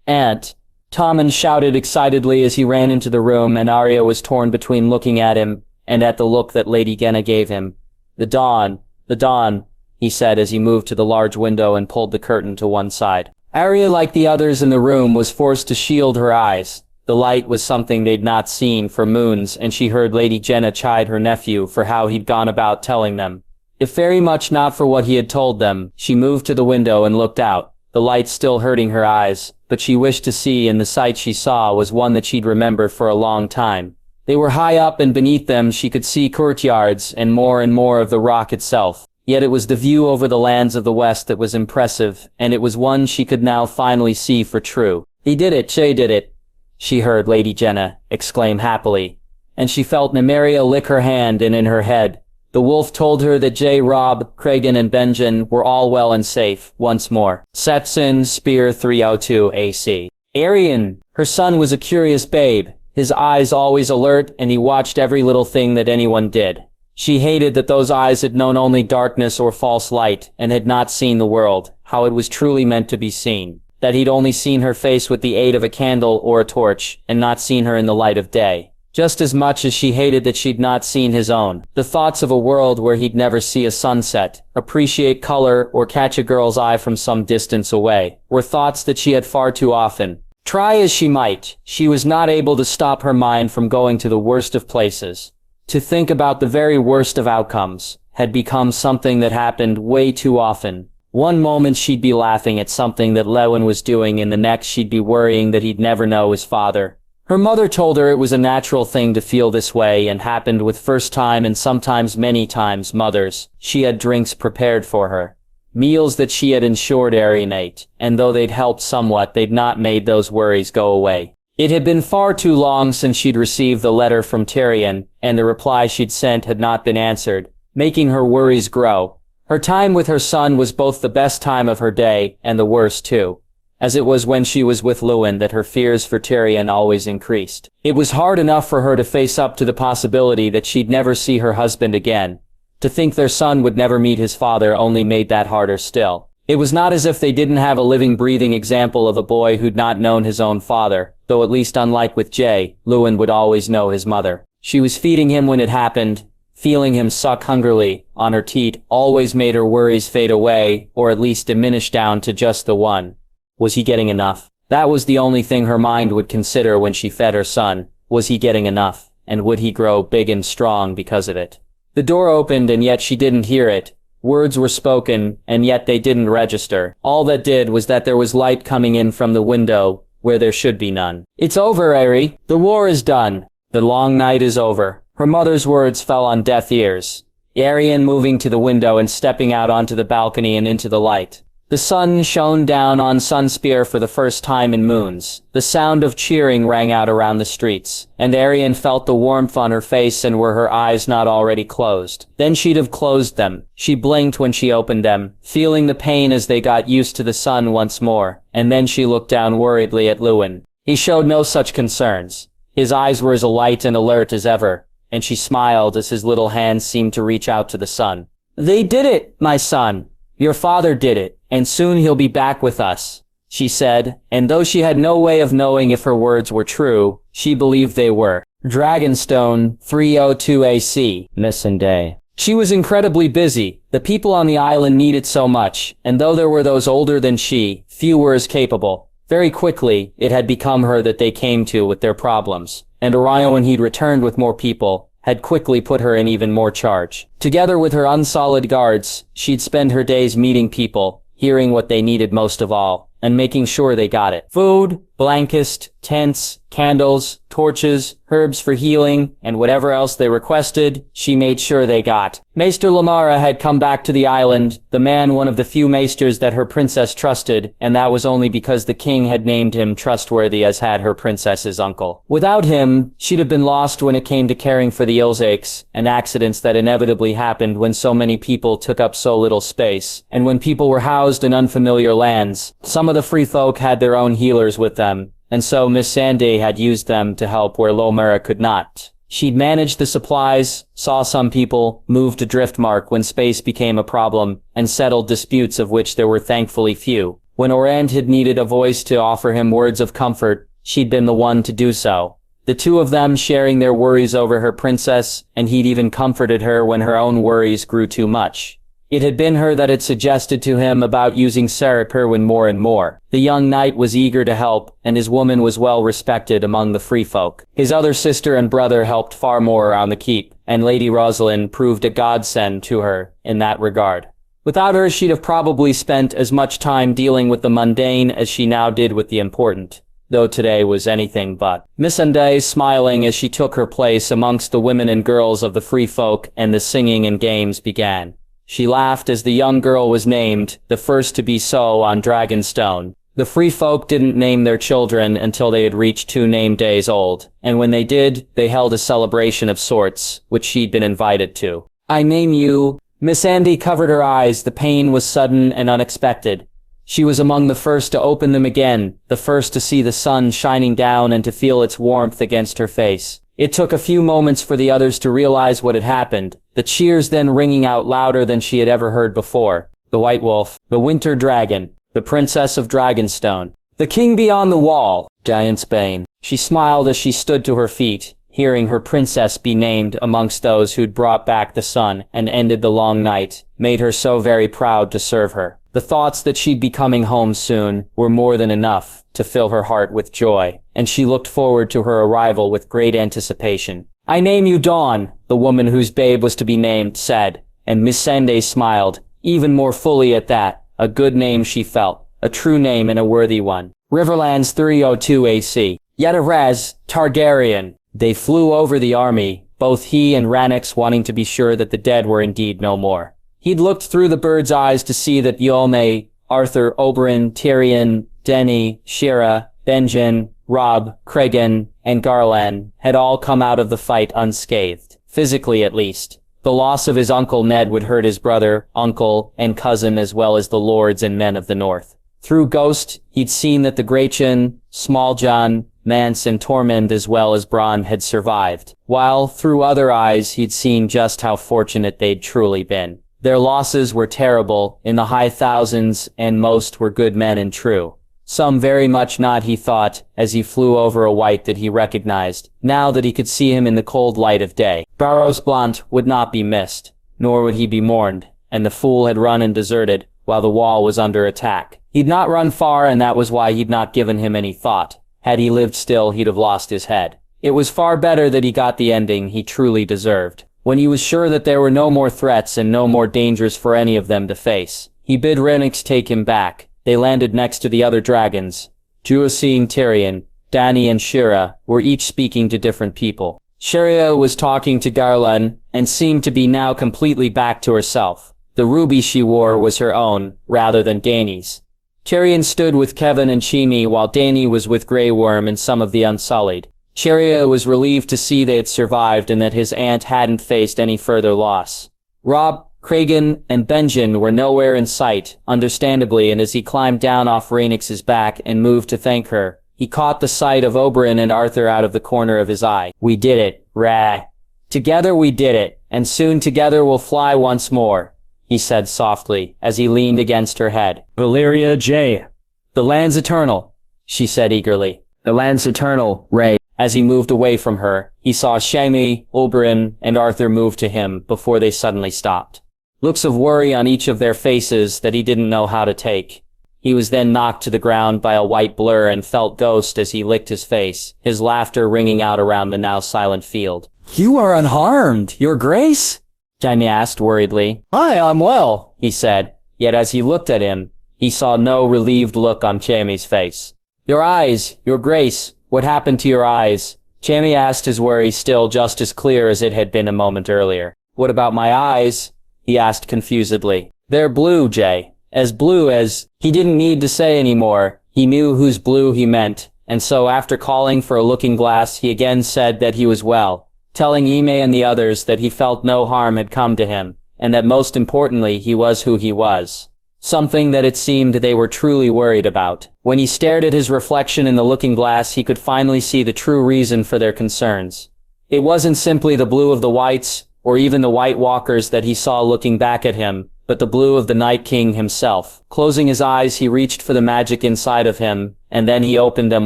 Tommen shouted excitedly as he ran into the room, and Arya was torn between looking at him and at the look that Lady Genna gave him. The dawn, he said as he moved to the large window and pulled the curtain to one side. Arya, like the others in the room, was forced to shield her eyes. The light was something they'd not seen for moons, and she heard Lady Genna chide her nephew for how he'd gone about telling them. If very much not for what he had told them, she moved to the window and looked out, the light still hurting her eyes, but she wished to see, and the sight she saw was one that she'd remember for a long time. They were high up, and beneath them she could see courtyards and more of the rock itself. Yet it was the view over the lands of the West that was impressive, and it was one she could now finally see for true. He did it, Jay did it, she heard Lady Genna exclaim happily. And she felt Nymeria lick her hand, and in her head, the wolf told her that Jay, Robb, Cregan, and Benjen were all well and safe, once more. Setson, Spear 302 AC. Aerion, her son, was a curious babe, his eyes always alert, and he watched every little thing that anyone did. She hated that those eyes had known only darkness or false light, and had not seen the world, how it was truly meant to be seen. That he'd only seen her face with the aid of a candle or a torch, and not seen her in the light of day. Just as much as she hated that she'd not seen his own. The thoughts of a world where he'd never see a sunset, appreciate color, or catch a girl's eye from some distance away, were thoughts that she had far too often. Try as she might, she was not able to stop her mind from going to the worst of places. To think about the very worst of outcomes had become something that happened way too often. One moment she'd be laughing at something that Lewin was doing, and the next she'd be worrying that he'd never know his father. Her mother told her it was a natural thing to feel this way, and happened with first time and sometimes many times mothers. She had drinks prepared for her. Meals that she had ensured Aerion ate, and though they'd helped somewhat, they'd not made those worries go away. It had been far too long since she'd received the letter from Tyrion, and the reply she'd sent had not been answered, making her worries grow. Her time with her son was both the best time of her day, and the worst too. As it was when she was with Lewin that her fears for Tyrion always increased. It was hard enough for her to face up to the possibility that she'd never see her husband again. To think their son would never meet his father only made that harder still. It was not as if they didn't have a living, breathing example of a boy who'd not known his own father, though at least unlike with Jay, Lewin would always know his mother. She was feeding him when it happened, feeling him suck hungrily on her teat always made her worries fade away, or at least diminish down to just the one. Was he getting enough? That was the only thing her mind would consider when she fed her son. Was he getting enough? And would he grow big and strong because of it? The door opened, and yet she didn't hear it. Words were spoken, and yet they didn't register. All that did was that there was light coming in from the window, where there should be none. It's over, Aerie. The war is done. The long night is over. Her mother's words fell on deaf ears. Aerion moving to the window and stepping out onto the balcony and into the light. The sun shone down on Sunspear for the first time in moons. The sound of cheering rang out around the streets, and Aerion felt the warmth on her face, and were her eyes not already closed. Then she'd have closed them. She blinked when she opened them, feeling the pain as they got used to the sun once more, and then she looked down worriedly at Lewin. He showed no such concerns. His eyes were as alight and alert as ever, and she smiled as his little hands seemed to reach out to the sun. "They did it, my son. Your father did it, and soon he'll be back with us," she said, and though she had no way of knowing if her words were true, she believed they were. Dragonstone, 302 AC, Missing Day. She was incredibly busy. The people on the island needed so much, and though there were those older than she, few were as capable. Very quickly, it had become her that they came to with their problems, and Orion, when he'd returned with more people, had quickly put her in even more charge. Together with her unsolid guards, she'd spend her days meeting people, hearing what they needed most of all, and making sure they got it. Food, blankets, tents, candles, torches, herbs for healing, and whatever else they requested, she made sure they got. Maester Lamara had come back to the island, the man one of the few maesters that her princess trusted, and that was only because the king had named him trustworthy as had her princess's uncle. Without him, she'd have been lost when it came to caring for the Ilzakes, and accidents that inevitably happened when so many people took up so little space, and when people were housed in unfamiliar lands. Some of the free folk had their own healers with them, them, and so Miss Sandy had used them to help where Lomera could not. She'd managed the supplies, saw some people, moved to Driftmark when space became a problem, and settled disputes of which there were thankfully few. When Orand had needed a voice to offer him words of comfort, she'd been the one to do so. The two of them sharing their worries over her princess, and he'd even comforted her when her own worries grew too much. It had been her that had suggested to him about using Sarah Perwin more and more. The young knight was eager to help, and his woman was well respected among the free folk. His other sister and brother helped far more around the keep, and Lady Rosalind proved a godsend to her in that regard. Without her, she'd have probably spent as much time dealing with the mundane as she now did with the important, though today was anything but. Miss Anday smiling as she took her place amongst the women and girls of the free folk, and the singing and games began. She laughed as the young girl was named, the first to be so on Dragonstone. The free folk didn't name their children until they had reached 2 name days old, and when they did, they held a celebration of sorts, which she'd been invited to. "I name you..." Miss Andy covered her eyes. The pain was sudden and unexpected. She was among the first to open them again, the first to see the sun shining down and to feel its warmth against her face. It took a few moments for the others to realize what had happened, the cheers then ringing out louder than she had ever heard before. The White Wolf, the Winter Dragon, the Princess of Dragonstone, the King beyond the wall, Giant's Bane. She smiled as she stood to her feet, hearing her princess be named amongst those who'd brought back the sun and ended the long night, made her so very proud to serve her. The thoughts that she'd be coming home soon were more than enough to fill her heart with joy, and she looked forward to her arrival with great anticipation. "I name you Dawn," the woman whose babe was to be named said, and Miss Sanday smiled, even more fully at that. A good name she felt, a true name and a worthy one. Riverlands 302 AC. Yadaraz, Targaryen. They flew over the army, both he and Ranix wanting to be sure that the dead were indeed no more. He'd looked through the bird's eyes to see that Yolme, Arthur, Oberyn, Tyrion, Dany, Shira, Benjen, Robb, Cregan, and Garlan had all come out of the fight unscathed, physically at least. The loss of his uncle Ned would hurt his brother, uncle, and cousin as well as the lords and men of the north. Through Ghost, he'd seen that the Grachan, Smalljon, Mance and Tormund as well as Bronn had survived, while through other eyes he'd seen just how fortunate they'd truly been. Their losses were terrible, in the high thousands, and most were good men and true. Some very much not, he thought, as he flew over a wight that he recognized, now that he could see him in the cold light of day. Barros Blunt would not be missed, nor would he be mourned, and the fool had run and deserted, while the wall was under attack. He'd not run far, and that was why he'd not given him any thought. Had he lived still, he'd have lost his head. It was far better that he got the ending he truly deserved. When he was sure that there were no more threats and no more dangers for any of them to face, he bid Renix take him back. They landed next to the other dragons. Juicine, Tyrion, Dany and Shira were each speaking to different people. Shira was talking to Garlan, and seemed to be now completely back to herself. The ruby she wore was her own, rather than Dany's. Tyrion stood with Kevin and Chini, while Dany was with Grey Worm and some of the Unsullied. Cheria was relieved to see they had survived and that his aunt hadn't faced any further loss. Robb, Cregan, and Benjen were nowhere in sight, understandably, and as he climbed down off Rhaenix's back and moved to thank her, he caught the sight of Oberyn and Arthur out of the corner of his eye. "We did it, Rah. Together we did it, and soon together we'll fly once more," he said softly, as he leaned against her head. "Valyria J. The land's eternal," she said eagerly. "The land's eternal, Ray." As he moved away from her, he saw Jaime, Oberyn, and Arthur move to him before they suddenly stopped. Looks of worry on each of their faces that he didn't know how to take. He was then knocked to the ground by a white blur and felt Ghost as he licked his face, his laughter ringing out around the now silent field. "You are unharmed, your grace?" Jaime asked worriedly. "I'm well," he said, yet as he looked at him, he saw no relieved look on Jaime's face. "Your eyes, your grace. What happened to your eyes?" Jaime asked, his worry still just as clear as it had been a moment earlier. "What about my eyes?" he asked confusedly. "They're blue, Jay. As blue as..." He didn't need to say any more. He knew whose blue he meant, and so after calling for a looking glass, he again said that he was well, telling Ime and the others that he felt no harm had come to him, and that most importantly he was who he was. something that it seemed they were truly worried about. When he stared at his reflection in the looking glass, he could finally see the true reason for their concerns. It wasn't simply the blue of the whites, or even the White Walkers that he saw looking back at him, but the blue of the Night King himself. Closing his eyes, he reached for the magic inside of him, and then he opened them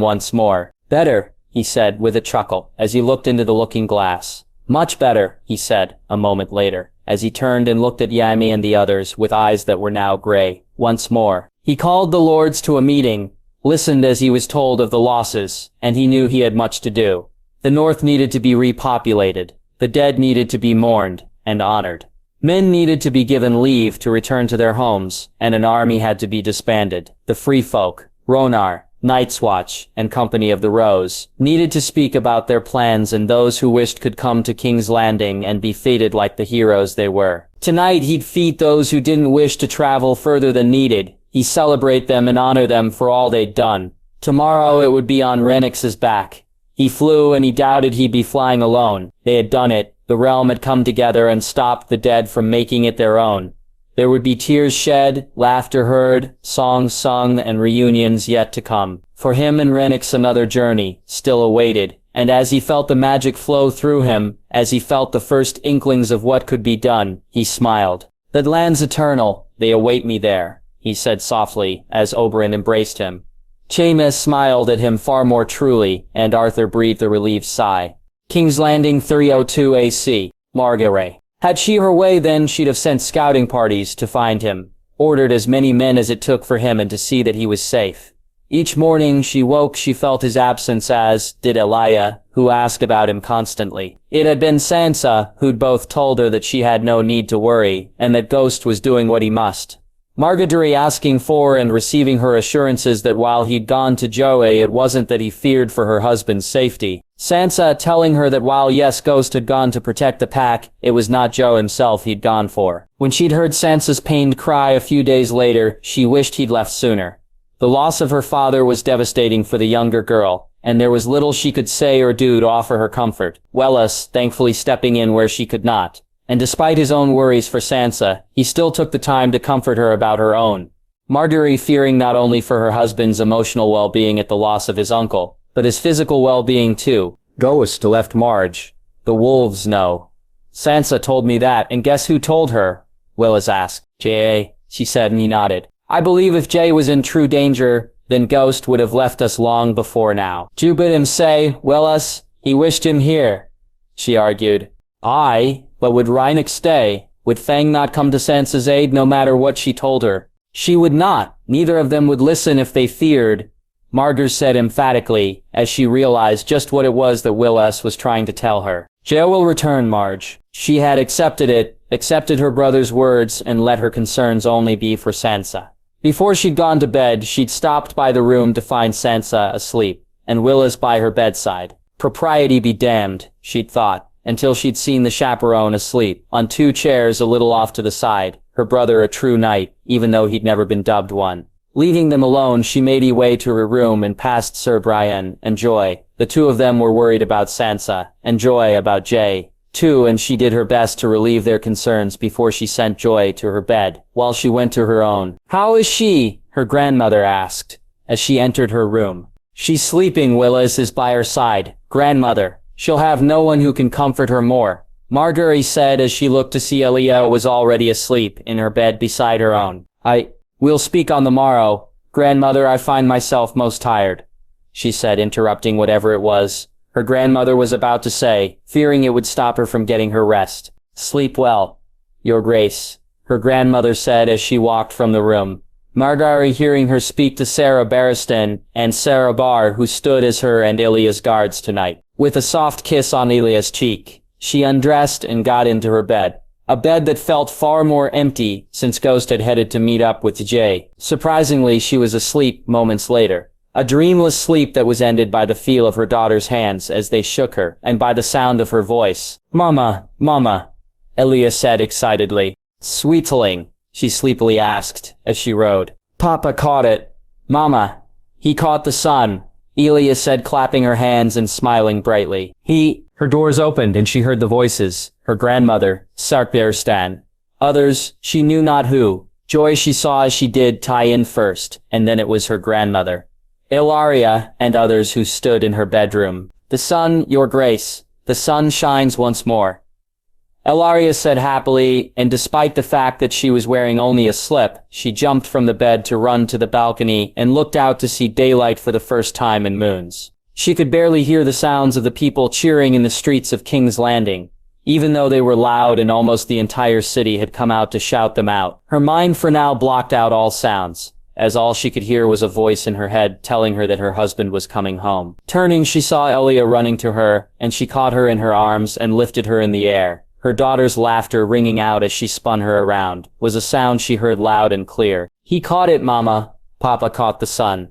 once more. "Better," he said with a chuckle, as he looked into the looking glass. "Much better," he said, a moment later, as he turned and looked at Jaime and the others with eyes that were now gray. Once more, he called the lords to a meeting, listened as he was told of the losses, and he knew he had much to do. The North needed to be repopulated. The dead needed to be mourned and honored. Men needed to be given leave to return to their homes, and an army had to be disbanded. The free folk, Rhaegar, Night's Watch, and Company of the Rose, needed to speak about their plans, and those who wished could come to King's Landing and be feted like the heroes they were. Tonight he'd feed those who didn't wish to travel further than needed. He'd celebrate them and honor them for all they'd done. Tomorrow it would be on Renix's back. He flew, and he doubted he'd be flying alone. They had done it. The realm had come together and stopped the dead from making it their own. There would be tears shed, laughter heard, songs sung, and reunions yet to come. For him and Renix another journey still awaited, and as he felt the magic flow through him, as he felt the first inklings of what could be done, he smiled. "The land's eternal. They await me there," he said softly, as Oberyn embraced him. Jaime smiled at him far more truly, and Arthur breathed a relieved sigh. King's Landing 302 AC, Margaret. Had she her way, then she'd have sent scouting parties to find him, ordered as many men as it took for him, and to see that he was safe. Each morning she woke, she felt his absence, as did Elia, who asked about him constantly. It had been Sansa who'd both told her that she had no need to worry, and that Ghost was doing what he must. Margaery asking for and receiving her assurances that while he'd gone to Joe, it wasn't that he feared for her husband's safety. Sansa telling her that while yes, Ghost had gone to protect the pack, it was not Joe himself he'd gone for. When she'd heard Sansa's pained cry a few days later, she wished he'd left sooner. The loss of her father was devastating for the younger girl, and there was little she could say or do to offer her comfort, Westeros thankfully stepping in where she could not. And despite his own worries for Sansa, he still took the time to comfort her about her own. Margaery fearing not only for her husband's emotional well-being at the loss of his uncle, but his physical well-being too. Ghost left Marge. The wolves know. Sansa told me that, and guess who told her? Willis asked. Jay, she said, and he nodded. I believe if Jay was in true danger, then Ghost would have left us long before now. You bid him say, Willis, he wished him here, she argued. Aye, but would Rhaegar stay? Would Fang not come to Sansa's aid no matter what she told her? She would not. Neither of them would listen if they feared, Margaret said emphatically, as she realized just what it was that Willis was trying to tell her. Jay will return, Marge. She had accepted her brother's words, and let her concerns only be for Sansa. Before she'd gone to bed, she'd stopped by the room to find Sansa asleep, and Willis by her bedside. Propriety be damned, she'd thought, until she'd seen the chaperone asleep, on two chairs a little off to the side, her brother a true knight, even though he'd never been dubbed one. Leaving them alone, she made her way to her room and past Sir Brian and Joy. The two of them were worried about Sansa, and Joy about Jay, too, and she did her best to relieve their concerns before she sent Joy to her bed, while she went to her own. How is she? Her grandmother asked, as she entered her room. She's sleeping, Willis is by her side. Grandmother. She'll have no one who can comfort her more, Margaery said as she looked to see Elia was already asleep in her bed beside her own. We'll speak on the morrow. Grandmother, I find myself most tired, she said, interrupting whatever it was her grandmother was about to say, fearing it would stop her from getting her rest. Sleep well, Your Grace, her grandmother said as she walked from the room. Margaery hearing her speak to Sarah Barristan and Sarah Barr, who stood as her and Ilya's guards tonight. With a soft kiss on Ilya's cheek, she undressed and got into her bed. A bed that felt far more empty since Ghost had headed to meet up with Jay. Surprisingly, she was asleep moments later. A dreamless sleep that was ended by the feel of her daughter's hands as they shook her, and by the sound of her voice. Mama, Mama, Ilya said excitedly. Sweetling, she sleepily asked as she rode. Papa caught it. Mama, he caught the sun, Ilya said, clapping her hands and smiling brightly. Her doors opened and she heard the voices. Her grandmother, Sark Barristan. Others, she knew not who. Joy she saw as she did tie in first, and then it was her grandmother, Ilaria, and others who stood in her bedroom. "The sun, your grace, the sun shines once more," Ilaria said happily, and despite the fact that she was wearing only a slip, she jumped from the bed to run to the balcony and looked out to see daylight for the first time in moons. She could barely hear the sounds of the people cheering in the streets of King's Landing, even though they were loud and almost the entire city had come out to shout them out. Her mind for now blocked out all sounds, as all she could hear was a voice in her head telling her that her husband was coming home. Turning, she saw Elia running to her, and she caught her in her arms and lifted her in the air. Her daughter's laughter ringing out as she spun her around was a sound she heard loud and clear. "He caught it, Mama." Papa caught the sun,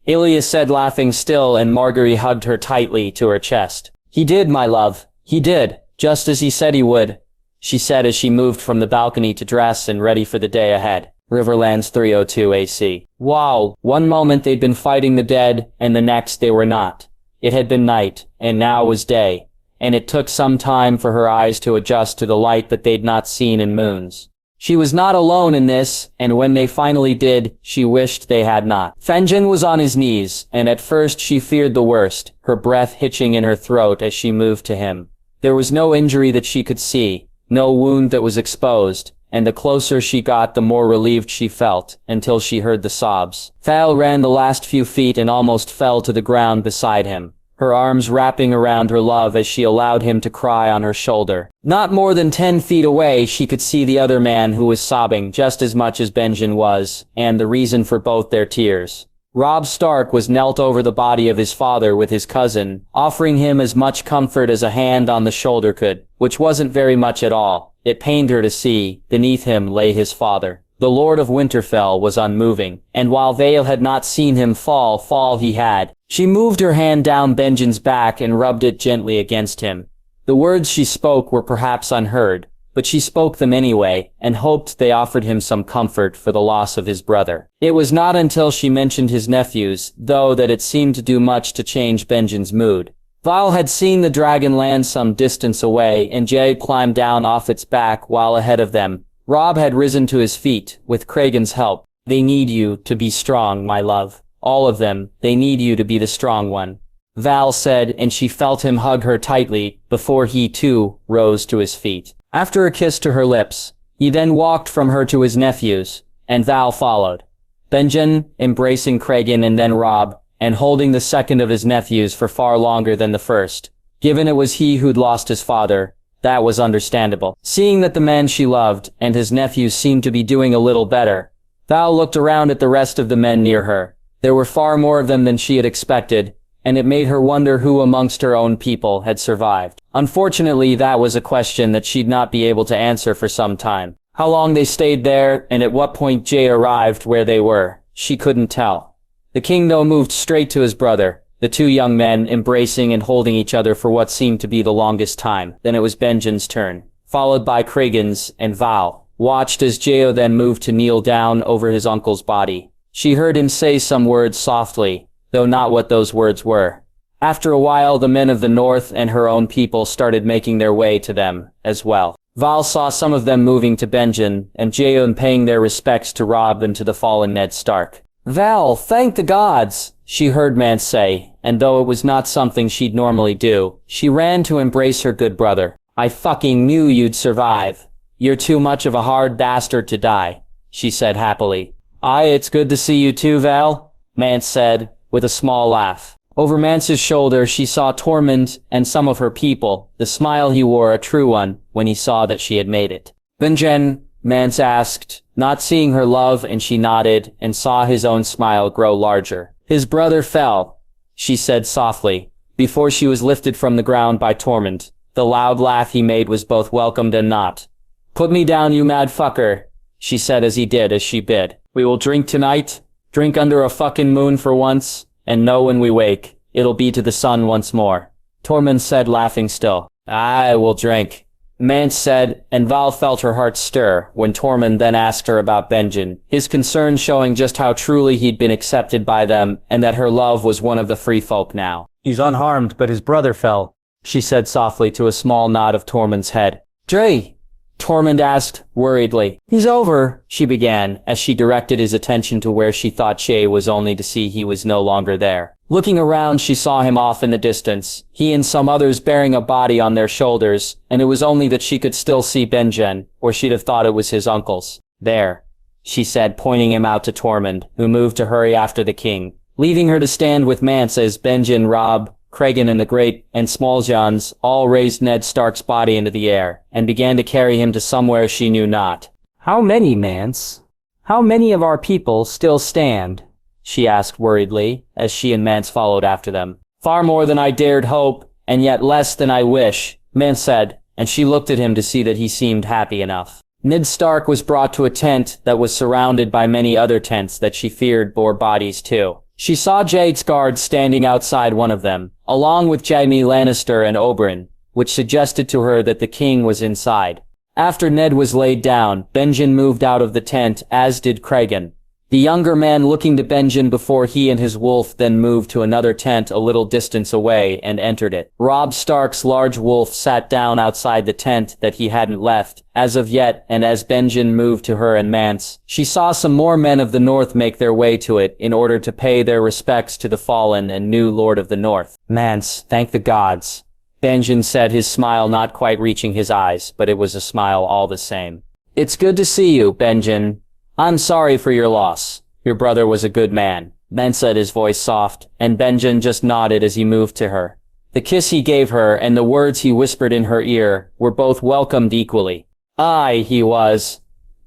Elia said, laughing still, and Marguerite hugged her tightly to her chest. "He did, my love. He did, just as he said he would," she said as she moved from the balcony to dress and ready for the day ahead. Riverlands 302 AC. Wow, one moment they'd been fighting the dead, and the next they were not. It had been night, and now was day, and it took some time for her eyes to adjust to the light that they'd not seen in moons. She was not alone in this, and when they finally did, she wished they had not. Fenjen was on his knees, and at first she feared the worst, her breath hitching in her throat as she moved to him. There was no injury that she could see, no wound that was exposed, and the closer she got the more relieved she felt, until she heard the sobs. Thal ran the last few feet and almost fell to the ground beside him, her arms wrapping around her love as she allowed him to cry on her shoulder. Not more than 10 feet away she could see the other man who was sobbing just as much as Benjen was, and the reason for both their tears. Robb Stark was knelt over the body of his father with his cousin, offering him as much comfort as a hand on the shoulder could, which wasn't very much at all. It pained her to see, beneath him lay his father. The Lord of Winterfell was unmoving, and while Vale had not seen him fall he had. She moved her hand down Benjen's back and rubbed it gently against him. The words she spoke were perhaps unheard, but she spoke them anyway, and hoped they offered him some comfort for the loss of his brother. It was not until she mentioned his nephews, though, that it seemed to do much to change Benjen's mood. Val had seen the dragon land some distance away, and Jay climbed down off its back while ahead of them. Robb had risen to his feet, with Kragan's help. "They need you to be strong, my love. All of them, they need you to be the strong one," Val said, and she felt him hug her tightly, before he, too, rose to his feet. After a kiss to her lips, he then walked from her to his nephews, and Val followed. Benjen, embracing Kragan and then Robb, and holding the second of his nephews for far longer than the first. Given it was he who'd lost his father, that was understandable. Seeing that the man she loved and his nephews seemed to be doing a little better, Val looked around at the rest of the men near her. There were far more of them than she had expected, and it made her wonder who amongst her own people had survived. Unfortunately, that was a question that she'd not be able to answer for some time. How long they stayed there, and at what point Jay arrived where they were, she couldn't tell. The king, though, moved straight to his brother, the two young men embracing and holding each other for what seemed to be the longest time. Then it was Benjen's turn, followed by Kragan's, and Val watched as Jao then moved to kneel down over his uncle's body. She heard him say some words softly, though not what those words were. After a while, the men of the north and her own people started making their way to them, as well. Val saw some of them moving to Benjen, and Jaeon paying their respects to Robb and to the fallen Ned Stark. "Val, thank the gods," she heard Mance say, and though it was not something she'd normally do, she ran to embrace her good brother. "I fucking knew you'd survive. You're too much of a hard bastard to die," she said happily. "Aye, it's good to see you too, Val," Mance said, with a small laugh. Over Mance's shoulder she saw Tormund and some of her people, the smile he wore a true one when he saw that she had made it. "Benjen?" Mance asked, not seeing her love, and she nodded and saw his own smile grow larger. "His brother fell," she said softly, before she was lifted from the ground by Tormund. The loud laugh he made was both welcomed and not. "Put me down, you mad fucker," she said as he did as she bid. "We will drink tonight, drink under a fucking moon for once, and know when we wake, it'll be to the sun once more," Tormund said, laughing still. "I will drink," Mance said, and Val felt her heart stir when Tormund then asked her about Benjen, his concern showing just how truly he'd been accepted by them and that her love was one of the free folk now. "He's unharmed, but his brother fell," she said softly to a small nod of Tormund's head. "Dre," Tormund asked, worriedly. He's over, she began, as she directed his attention to where she thought Jae was, only to see he was no longer there. Looking around, she saw him off in the distance, he and some others bearing a body on their shoulders, and it was only that she could still see Benjen, or she'd have thought it was his uncle's. There, she said, pointing him out to Tormund, who moved to hurry after the king, leaving her to stand with Mance as Benjen, Robb, Cregan and the Great and Small Johns all raised Ned Stark's body into the air, and began to carry him to somewhere she knew not. How many, Mance? How many of our people still stand? She asked worriedly, as she and Mance followed after them. Far more than I dared hope, and yet less than I wish, Mance said, and she looked at him to see that he seemed happy enough. Ned Stark was brought to a tent that was surrounded by many other tents that she feared bore bodies too. She saw Jade's guards standing outside one of them, along with Jaime Lannister and Oberyn, which suggested to her that the king was inside. After Ned was laid down, Benjen moved out of the tent, as did Cregan. The younger man looking to Benjen before he and his wolf then moved to another tent a little distance away and entered it. Robb Stark's large wolf sat down outside the tent that he hadn't left, as of yet, and as Benjen moved to her and Mance, she saw some more men of the North make their way to it in order to pay their respects to the fallen and new Lord of the North. Mance, thank the gods, Benjen said, his smile not quite reaching his eyes, but it was a smile all the same. It's good to see you, Benjen. I'm sorry for your loss. Your brother was a good man, Mance said, his voice soft, and Benjen just nodded as he moved to her. The kiss he gave her and the words he whispered in her ear were both welcomed equally. Aye, he was.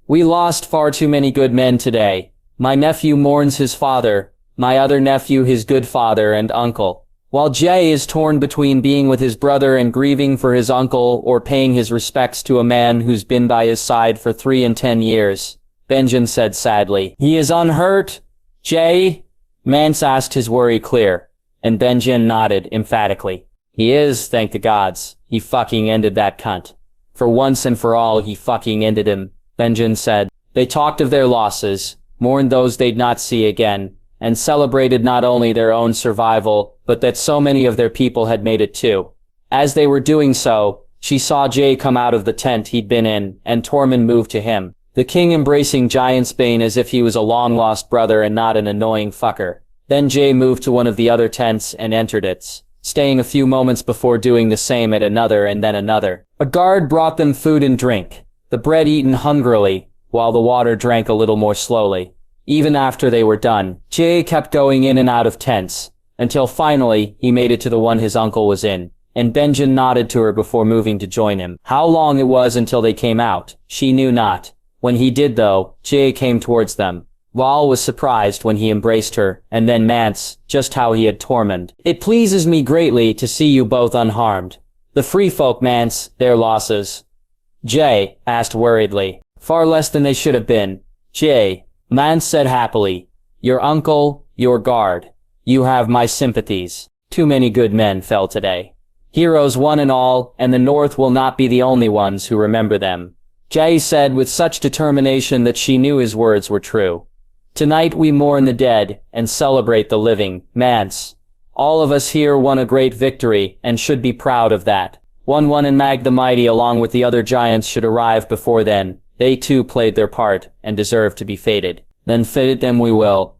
We lost far too many good men today. My nephew mourns his father, my other nephew his good father and uncle, while Jay is torn between being with his brother and grieving for his uncle or paying his respects to a man who's been by his side for 3 and 10 years. Benjen said sadly. He is unhurt, Jay? Mance asked, his worry clear, and Benjen nodded emphatically. He is, thank the gods. He fucking ended that cunt. For once and for all, he fucking ended him, Benjen said. They talked of their losses, mourned those they'd not see again, and celebrated not only their own survival, but that so many of their people had made it too. As they were doing so, she saw Jay come out of the tent he'd been in, and Tormund moved to him. The king embracing Giantsbane as if he was a long-lost brother and not an annoying fucker. Then Jay moved to one of the other tents and entered it, staying a few moments before doing the same at another and then another. A guard brought them food and drink, the bread eaten hungrily, while the water drank a little more slowly. Even after they were done, Jay kept going in and out of tents, until finally he made it to the one his uncle was in, and Benjen nodded to her before moving to join him. How long it was until they came out, she knew not. When he did though, Jay came towards them. Val was surprised when he embraced her, and then Mance, just how he had Tormund. It pleases me greatly to see you both unharmed. The free folk, Mance, their losses. Jay asked worriedly. Far less than they should have been. Jay, Mance said happily. Your uncle, your guard. You have my sympathies. Too many good men fell today. Heroes one and all, and the North will not be the only ones who remember them. Jay said with such determination that she knew his words were true. Tonight we mourn the dead and celebrate the living, Mance. All of us here won a great victory and should be proud of that. One and Mag the Mighty along with the other giants should arrive before then. They too played their part and deserve to be fated. Then fate them we will.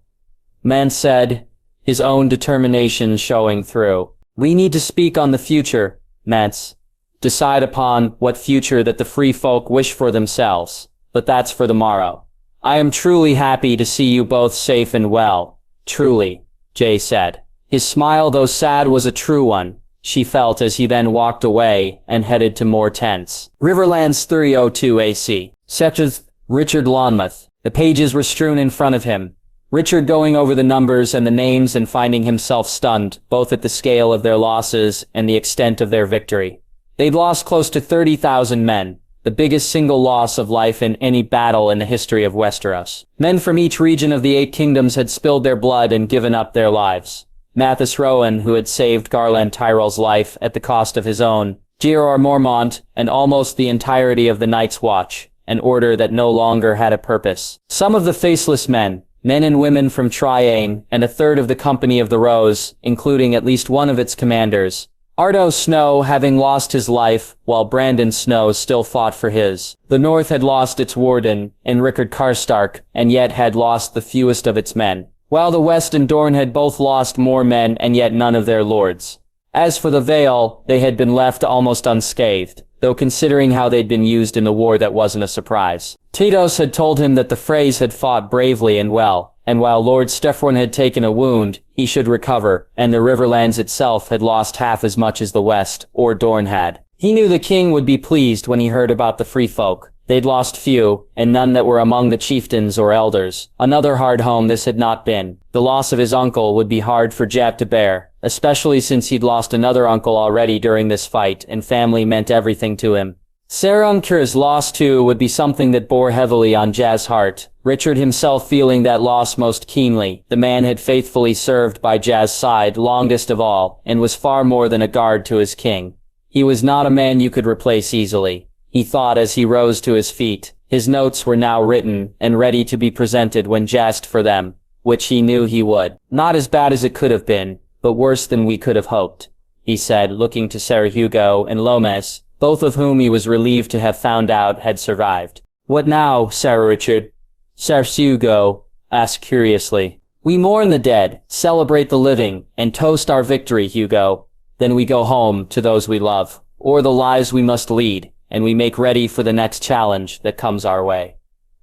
Mance said, his own determination showing through. We need to speak on the future, Mance. Decide upon what future that the free folk wish for themselves, but that's for the morrow. I am truly happy to see you both safe and well. Truly, Jay said. His smile, though sad, was a true one, she felt as he then walked away and headed to more tents. Riverlands 302 AC. Second, Richard Lonmouth. The pages were strewn in front of him. Richard going over the numbers and the names and finding himself stunned, both at the scale of their losses and the extent of their victory. They'd lost close to 30,000 men, the biggest single loss of life in any battle in the history of Westeros. Men from each region of the 8 kingdoms had spilled their blood and given up their lives. Mathis Rowan, who had saved Garland Tyrell's life at the cost of his own, Georor Mormont, and almost the entirety of the Night's Watch, an order that no longer had a purpose. Some of the faceless men and women from Triane, and a third of the Company of the Rose, including at least one of its commanders, Ardo Snow having lost his life, while Brandon Snow still fought for his. The North had lost its warden, in Rickard Karstark, and yet had lost the fewest of its men. While the West and Dorne had both lost more men and yet none of their lords. As for the Vale, they had been left almost unscathed, though considering how they'd been used in the war that wasn't a surprise. Titos had told him that the Freys had fought bravely and well, and while Lord Steffron had taken a wound, he should recover, and the Riverlands itself had lost half as much as the West, or Dorne had. He knew the king would be pleased when he heard about the free folk. They'd lost few, and none that were among the chieftains or elders. Another hard home this had not been. The loss of his uncle would be hard for Jab to bear, especially since he'd lost another uncle already during this fight, and family meant everything to him. Sarankir's loss too would be something that bore heavily on Jaz's heart, Richard himself feeling that loss most keenly. The man had faithfully served by Jaz's side longest of all, and was far more than a guard to his king. He was not a man you could replace easily, he thought as he rose to his feet. His notes were now written, and ready to be presented when Jaz asked for them, which he knew he would. Not as bad as it could have been, but worse than we could have hoped, he said, looking to Ser Hugo and Lomas, both of whom he was relieved to have found out had survived. What now, Ser Richard? Ser Hugo asked curiously. We mourn the dead, celebrate the living, and toast our victory, Hugo. Then we go home to those we love, or the lives we must lead, and we make ready for the next challenge that comes our way,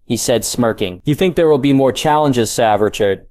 he said, smirking. You think there will be more challenges, Sav Richard?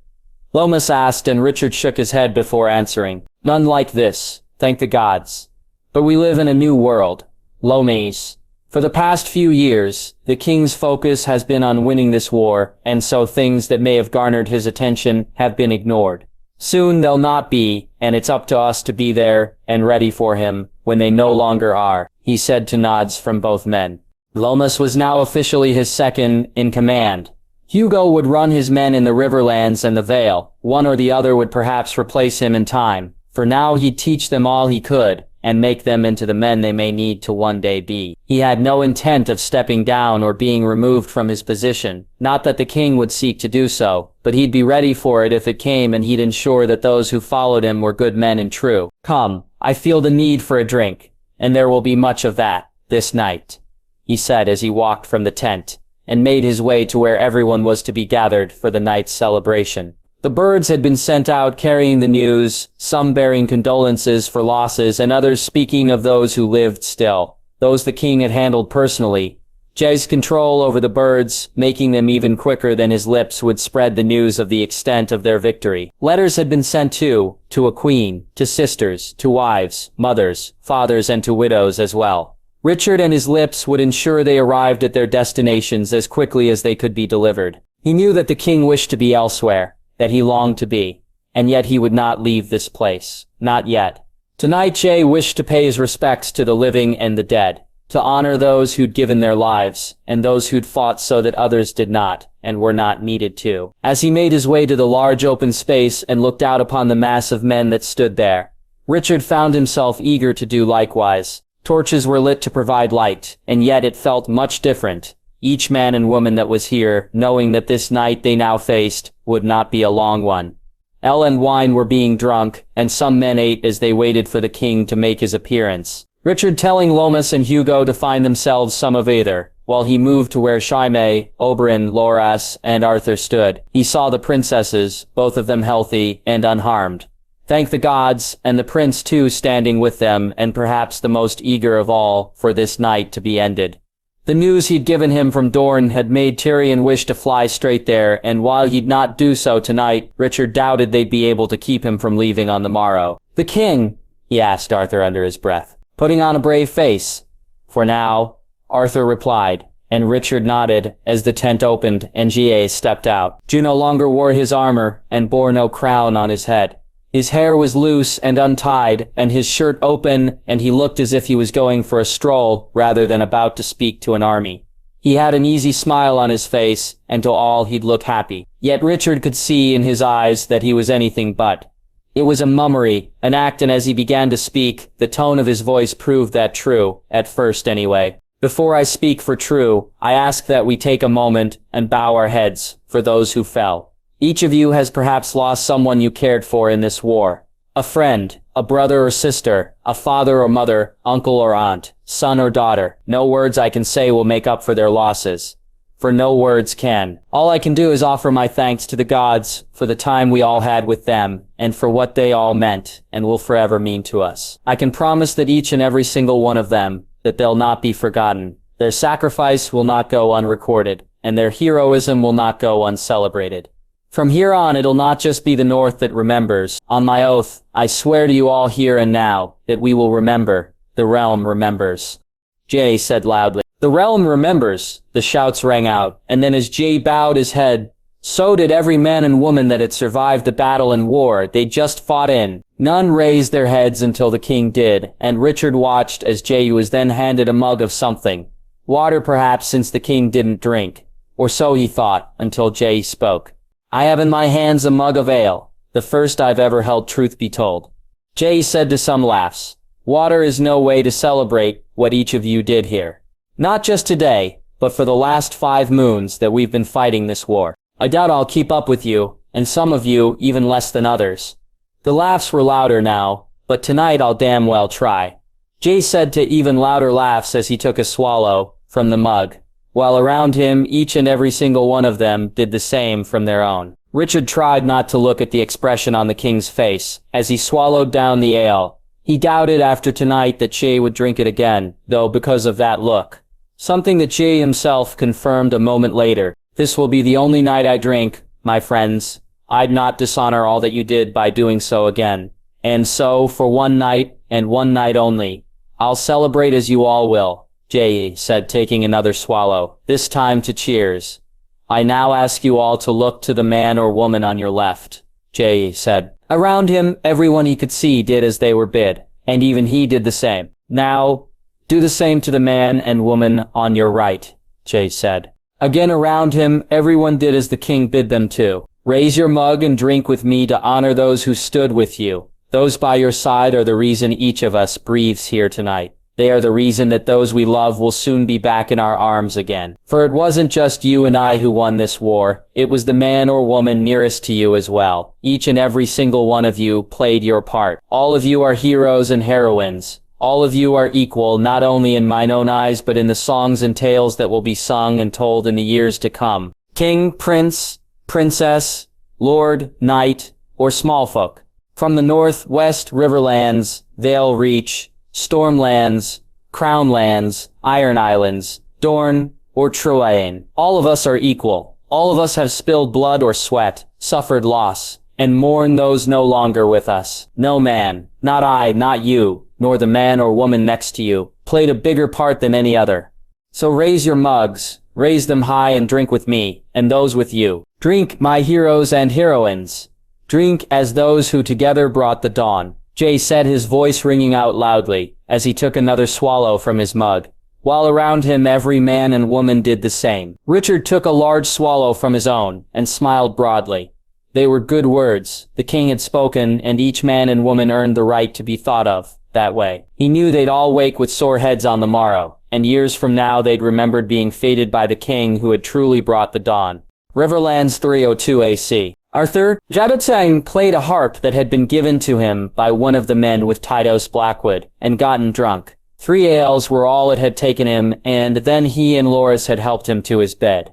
Lomas asked, and Richard shook his head before answering. None like this, thank the gods. But we live in a new world. Lomas. For the past few years, the king's focus has been on winning this war, and so things that may have garnered his attention have been ignored. Soon they'll not be, and it's up to us to be there and ready for him when they no longer are, he said to nods from both men. Lomas was now officially his second in command. Hugo would run his men in the Riverlands and the Vale. One or the other would perhaps replace him in time. For now he'd teach them all he could, and make them into the men they may need to one day be. He had no intent of stepping down or being removed from his position. Not that the king would seek to do so, but he'd be ready for it if it came, and he'd ensure that those who followed him were good men and true. Come, I feel the need for a drink, and there will be much of that, this night, he said as he walked from the tent, and made his way to where everyone was to be gathered for the night's celebration. The birds had been sent out carrying the news, some bearing condolences for losses and others speaking of those who lived still, those the king had handled personally. Jay's control over the birds, making them even quicker than his lips would spread the news of the extent of their victory. Letters had been sent to a queen, to sisters, to wives, mothers, fathers, and to widows as well. Richard and his lips would ensure they arrived at their destinations as quickly as they could be delivered. He knew that the king wished to be elsewhere, that he longed to be, and yet he would not leave this place. Not yet. Tonight Jay wished to pay his respects to the living and the dead, to honor those who'd given their lives, and those who'd fought so that others did not, and were not needed to. As he made his way to the large open space and looked out upon the mass of men that stood there, Richard found himself eager to do likewise. Torches were lit to provide light, and yet it felt much different. Each man and woman that was here, knowing that this night they now faced would not be a long one. Ale and wine were being drunk, and some men ate as they waited for the king to make his appearance. Richard telling Lomas and Hugo to find themselves some of either. While he moved to where Jaime, Oberyn, Loras, and Arthur stood, he saw the princesses, both of them healthy and unharmed. Thank the gods, and the prince too standing with them, and perhaps the most eager of all, for this night to be ended. The news he'd given him from Dorne had made Tyrion wish to fly straight there, and while he'd not do so tonight, Richard doubted they'd be able to keep him from leaving on the morrow. The king? He asked Arthur under his breath, putting on a brave face. For now, Arthur replied, and Richard nodded as the tent opened and Jaime stepped out. Jon no longer wore his armor and bore no crown on his head. His hair was loose and untied, and his shirt open, and he looked as if he was going for a stroll rather than about to speak to an army. He had an easy smile on his face, and to all he'd look happy. Yet Richard could see in his eyes that he was anything but. It was a mummery, an act, and as he began to speak, the tone of his voice proved that true, at first anyway. Before I speak for true, I ask that we take a moment and bow our heads for those who fell. Each of you has perhaps lost someone you cared for in this war. A friend, a brother or sister, a father or mother, uncle or aunt, son or daughter. No words I can say will make up for their losses. For no words can. All I can do is offer my thanks to the gods for the time we all had with them, and for what they all meant, and will forever mean to us. I can promise that each and every single one of them, that they'll not be forgotten. Their sacrifice will not go unrecorded, and their heroism will not go uncelebrated. From here on, it'll not just be the North that remembers. On my oath, I swear to you all here and now, that we will remember. The realm remembers. Jay said loudly. The realm remembers, the shouts rang out, and then as Jay bowed his head, so did every man and woman that had survived the battle and war they just fought in. None raised their heads until the king did, and Richard watched as Jay was then handed a mug of something. Water perhaps, since the king didn't drink. Or so he thought, until Jay spoke. I have in my hands a mug of ale, the first I've ever held, truth be told. Jay said to some laughs. Water is no way to celebrate what each of you did here. Not just today, but for the last 5 moons that we've been fighting this war. I doubt I'll keep up with you, and some of you even less than others. The laughs were louder now, but tonight I'll damn well try. Jay said to even louder laughs as he took a swallow from the mug, while around him each and every single one of them did the same from their own. Richard tried not to look at the expression on the king's face as he swallowed down the ale. He doubted after tonight that Jay would drink it again, though, because of that look. Something that Jay himself confirmed a moment later. This will be the only night I drink, my friends. I'd not dishonor all that you did by doing so again. And so, for one night, and one night only, I'll celebrate as you all will, Jay said, taking another swallow, this time to cheers. I now ask you all to look to the man or woman on your left, Jay said. Around him, everyone he could see did as they were bid, and even he did the same. Now, do the same to the man and woman on your right, Jay said. Again around him, everyone did as the king bid them to. Raise your mug and drink with me to honor those who stood with you. Those by your side are the reason each of us breathes here tonight. They are the reason that those we love will soon be back in our arms again. For it wasn't just you and I who won this war, it was the man or woman nearest to you as well. Each and every single one of you played your part. All of you are heroes and heroines. All of you are equal, not only in mine own eyes, but in the songs and tales that will be sung and told in the years to come. King, prince, princess, lord, knight, or small folk. From the north, west, riverlands, Vale Reach, Stormlands, Crownlands, Iron Islands, Dorne, or Troyane. All of us are equal. All of us have spilled blood or sweat, suffered loss, and mourn those no longer with us. No man, not I, not you, nor the man or woman next to you, played a bigger part than any other. So raise your mugs, raise them high and drink with me, and those with you. Drink, my heroes and heroines. Drink as those who together brought the dawn. Jay said, his voice ringing out loudly, as he took another swallow from his mug, while around him every man and woman did the same. Richard took a large swallow from his own, and smiled broadly. They were good words. The king had spoken, and each man and woman earned the right to be thought of that way. He knew they'd all wake with sore heads on the morrow, and years from now they'd remembered being fated by the king who had truly brought the dawn. Riverlands 302 AC. Arthur Jabatang played a harp that had been given to him by one of the men with Tydos Blackwood, and gotten drunk. 3 ales were all it had taken him, and then he and Loras had helped him to his bed.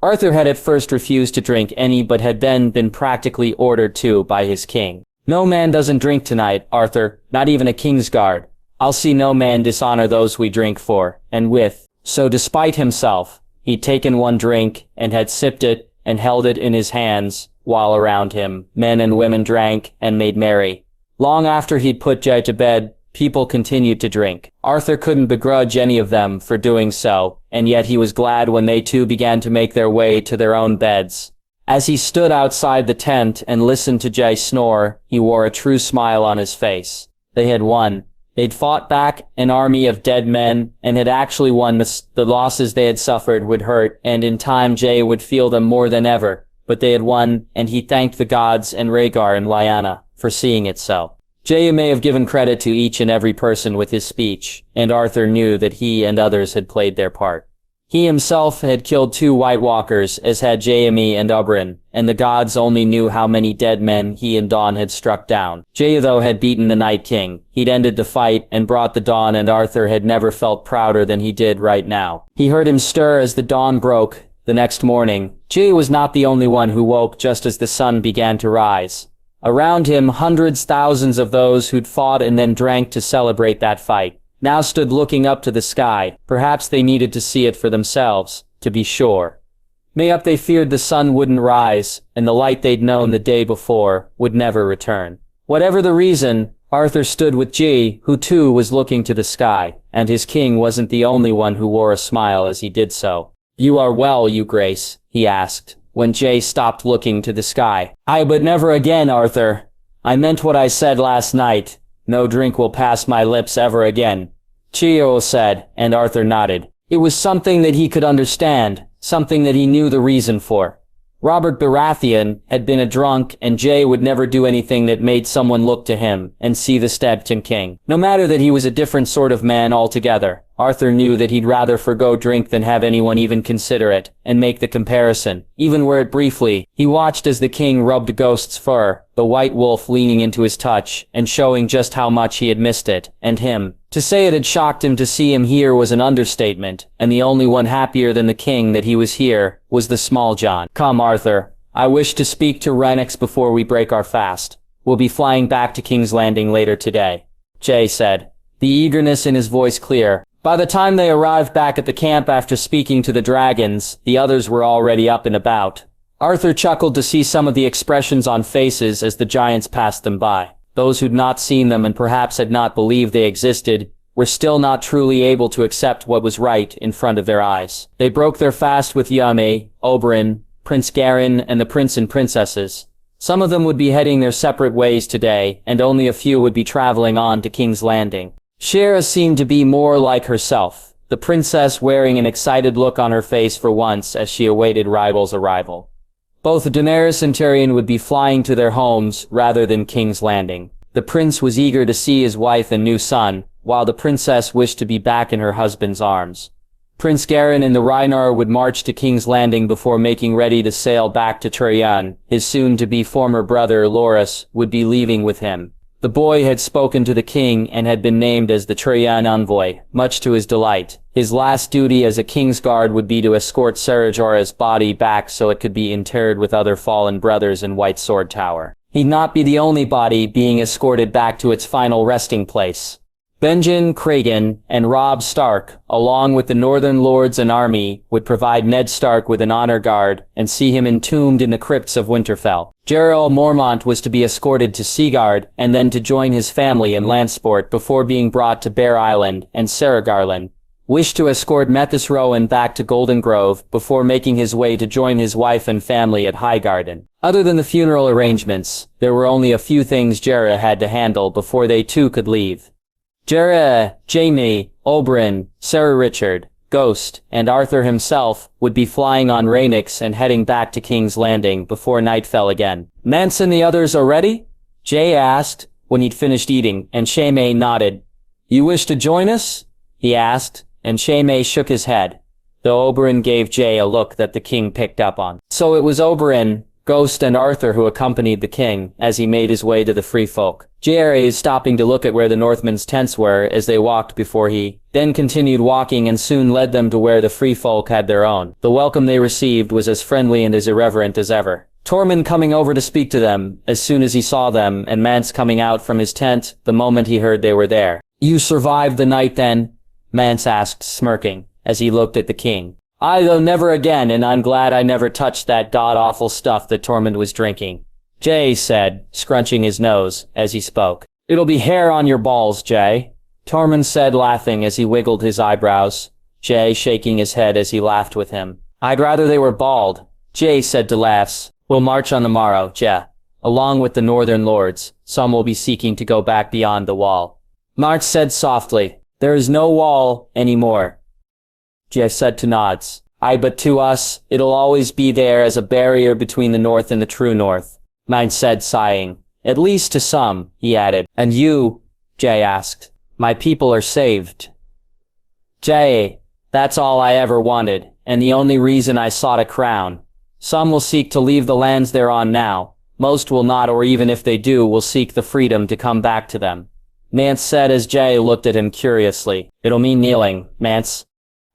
Arthur had at first refused to drink any, but had then been practically ordered to by his king. No man doesn't drink tonight, Arthur, not even a king's guard. I'll see no man dishonor those we drink for, and with. So despite himself, he'd taken one drink, and had sipped it, and held it in his hands, while around him, men and women drank, and made merry. Long after he'd put Jay to bed, people continued to drink. Arthur couldn't begrudge any of them for doing so, and yet he was glad when they too began to make their way to their own beds. As he stood outside the tent and listened to Jay snore, he wore a true smile on his face. They had won. They'd fought back an army of dead men, and had actually won. The losses they had suffered would hurt, and in time Jay would feel them more than ever. But they had won, and he thanked the gods and Rhaegar and Lyanna for seeing it so. Jay may have given credit to each and every person with his speech, and Arthur knew that he and others had played their part. He himself had killed 2 White Walkers, as had Jaime and Oberyn, and the gods only knew how many dead men he and Dawn had struck down. Jaime, though, had beaten the Night King. He'd ended the fight and brought the dawn, and Arthur had never felt prouder than he did right now. He heard him stir as the dawn broke the next morning. Jaime was not the only one who woke just as the sun began to rise. Around him, hundreds, thousands of those who'd fought and then drank to celebrate that fight now stood looking up to the sky. Perhaps they needed to see it for themselves, to be sure. Mayhap they feared the sun wouldn't rise, and the light they'd known the day before would never return. Whatever the reason, Arthur stood with Jaime, who too was looking to the sky, and his king wasn't the only one who wore a smile as he did so. "You are well, you Grace?" he asked, when Jaime stopped looking to the sky. "Aye, but never again, Arthur. I meant what I said last night. No drink will pass my lips ever again," Jaime said, and Arthur nodded. It was something that he could understand, something that he knew the reason for. Robert Baratheon had been a drunk, and Jaime would never do anything that made someone look to him and see the Stepton King. No matter that he was a different sort of man altogether, Arthur knew that he'd rather forgo drink than have anyone even consider it, and make the comparison, even were it briefly. He watched as the king rubbed Ghost's fur, the white wolf leaning into his touch, and showing just how much he had missed it, and him. To say it had shocked him to see him here was an understatement, and the only one happier than the king that he was here was the small Jon. "Come, Arthur. I wish to speak to Renix before we break our fast. We'll be flying back to King's Landing later today," Jaime said, the eagerness in his voice clear. By the time they arrived back at the camp after speaking to the dragons, the others were already up and about. Arthur chuckled to see some of the expressions on faces as the giants passed them by. Those who'd not seen them and perhaps had not believed they existed were still not truly able to accept what was right in front of their eyes. They broke their fast with Jaime, Oberyn, Prince Garin, and the prince and princesses. Some of them would be heading their separate ways today, and only a few would be traveling on to King's Landing. Shera seemed to be more like herself, the princess wearing an excited look on her face for once as she awaited Rhaegar's arrival. Both Daenerys and Tyrion would be flying to their homes rather than King's Landing. The prince was eager to see his wife and new son, while the princess wished to be back in her husband's arms. Prince Garin and the Rhaegar would march to King's Landing before making ready to sail back to Tyrion. His soon-to-be former brother, Loras, would be leaving with him. The boy had spoken to the king and had been named as the Tyrion envoy, much to his delight. His last duty as a king's guard would be to escort Ser Jorah's body back so it could be interred with other fallen brothers in White Sword Tower. He'd not be the only body being escorted back to its final resting place. Benjen, Cragen, and Robb Stark, along with the Northern Lords and army, would provide Ned Stark with an honor guard and see him entombed in the crypts of Winterfell. Gerald Mormont was to be escorted to Seaguard and then to join his family in Lansport before being brought to Bear Island, and Sarah Garland wished to escort Methys Rowan back to Golden Grove before making his way to join his wife and family at Highgarden. Other than the funeral arrangements, there were only a few things Jera had to handle before they too could leave. Jera, Jaime, Oberyn, Ser Richard, Ghost, and Arthur himself would be flying on Renix and heading back to King's Landing before night fell again. "Mance and the others are ready?" Jaime asked when he'd finished eating, and Jaime nodded. "You wish to join us?" he asked, and Jaime shook his head, though Oberyn gave Jaime a look that the king picked up on. So it was Oberyn, Ghost, and Arthur who accompanied the king as he made his way to the free folk. Jaehaerys stopping to look at where the Northmen's tents were as they walked before he then continued walking and soon led them to where the free folk had their own. The welcome they received was as friendly and as irreverent as ever. Tormund coming over to speak to them as soon as he saw them, and Mance coming out from his tent the moment he heard they were there. "You survived the night then?" Mance asked, smirking, as he looked at the king. "I, though never again, and I'm glad I never touched that god-awful stuff that Tormund was drinking," Jay said, scrunching his nose as he spoke. "It'll be hair on your balls, Jay," Tormund said, laughing as he wiggled his eyebrows, Jay shaking his head as he laughed with him. "I'd rather they were bald," Jay said to laughs. "We'll march on the morrow, Jay. Along with the Northern Lords, some will be seeking to go back beyond the wall." March said softly, "There is no wall anymore," Jay said to nods. "Aye, but to us, it'll always be there as a barrier between the North and the true North," Mine said, sighing. "At least to some," he added. "And you?" Jay asked. "My people are saved." Jay That's all I ever wanted, and the only reason I sought a crown. Some will seek to leave the lands they're on now. Most will not, or even if they do, will seek the freedom to come back to them. Mance said as Jay looked at him curiously. It'll mean kneeling, Mance.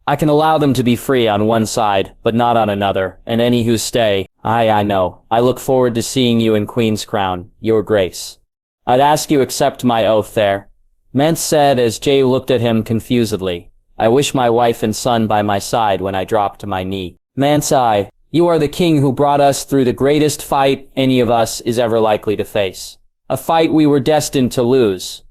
I can allow them to be free on one side, but not on another, and any who stay, I know. I look forward to seeing you in Queen's Crown, Your Grace. I'd ask you accept my oath there. Mance said as Jay looked at him confusedly. I wish my wife and son by my side when I dropped to my knee. Mance, you are the king who brought us through the greatest fight any of us is ever likely to face. A fight we were destined to lose.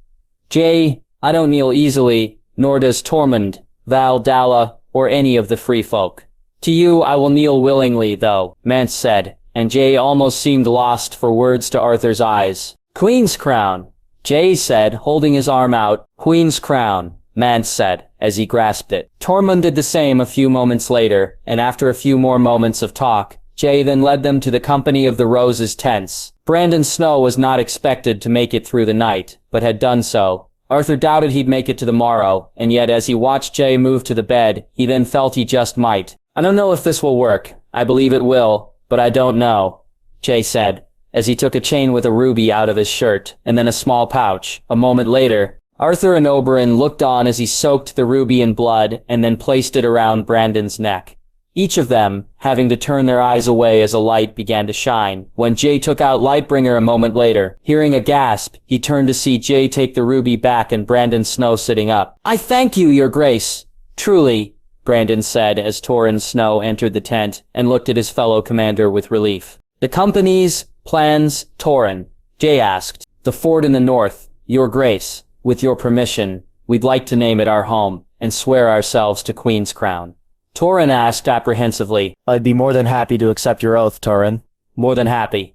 Jay, I don't kneel easily, nor does Tormund, Val, Dalla, or any of the free folk. To you I will kneel willingly, though, Mance said, and Jay almost seemed lost for words to Arthur's eyes. Queen's Crown, Jay said, holding his arm out. Queen's Crown, Mance said, as he grasped it. Tormund did the same a few moments later, and after a few more moments of talk, Jay then led them to the Company of the Roses tents. Brandon Snow was not expected to make it through the night, but had done so. Arthur doubted he'd make it to the morrow, and yet as he watched Jay move to the bed, he then felt he just might. I don't know if this will work. I believe it will, but I don't know, Jay said, as he took a chain with a ruby out of his shirt, and then a small pouch. A moment later, Arthur and Oberyn looked on as he soaked the ruby in blood and then placed it around Brandon's neck. Each of them having to turn their eyes away as a light began to shine. When Jay took out Lightbringer a moment later, hearing a gasp, he turned to see Jay take the ruby back and Brandon Snow sitting up. I thank you, Your Grace. Truly, Brandon said as Torrhen Snow entered the tent and looked at his fellow commander with relief. The company's plans, Torrhen, Jay asked. The fort in the north, Your Grace. With your permission, we'd like to name it our home and swear ourselves to Queen's Crown. Torrhen asked apprehensively. I'd be more than happy to accept your oath, Torrhen. More than happy.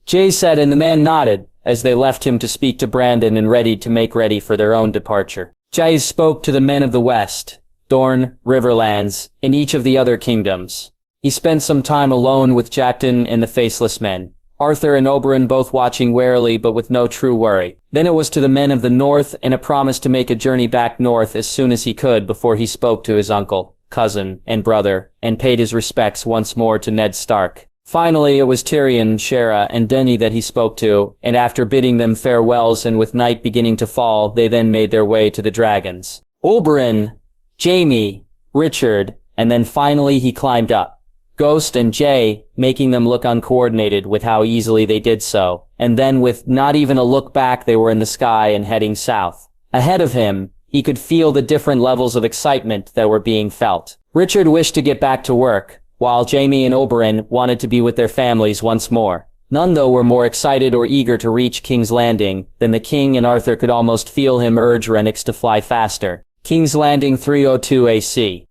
Jay said, and the man nodded as they left him to speak to Brandon and ready to make ready for their own departure. Jay spoke to the men of the West, Dorne, Riverlands, and each of the other kingdoms. He spent some time alone with Jaqen and the Faceless Men. Arthur and Oberyn both watching warily but with no true worry. Then it was to the men of the north and a promise to make a journey back north as soon as he could before he spoke to his uncle, cousin, and brother, and paid his respects once more to Ned Stark. Finally, it was Tyrion, Shera, and Dany that he spoke to, and after bidding them farewells and with night beginning to fall, they then made their way to the dragons. Oberyn, Jaime, Richard, and then finally he climbed up. Ghost and Jay, making them look uncoordinated with how easily they did so, and then with not even a look back they were in the sky and heading south. Ahead of him, he could feel the different levels of excitement that were being felt. Richard wished to get back to work, while Jaime and Oberyn wanted to be with their families once more. None though were more excited or eager to reach King's Landing than the king, and Arthur could almost feel him urge Renix to fly faster. King's Landing 302 AC.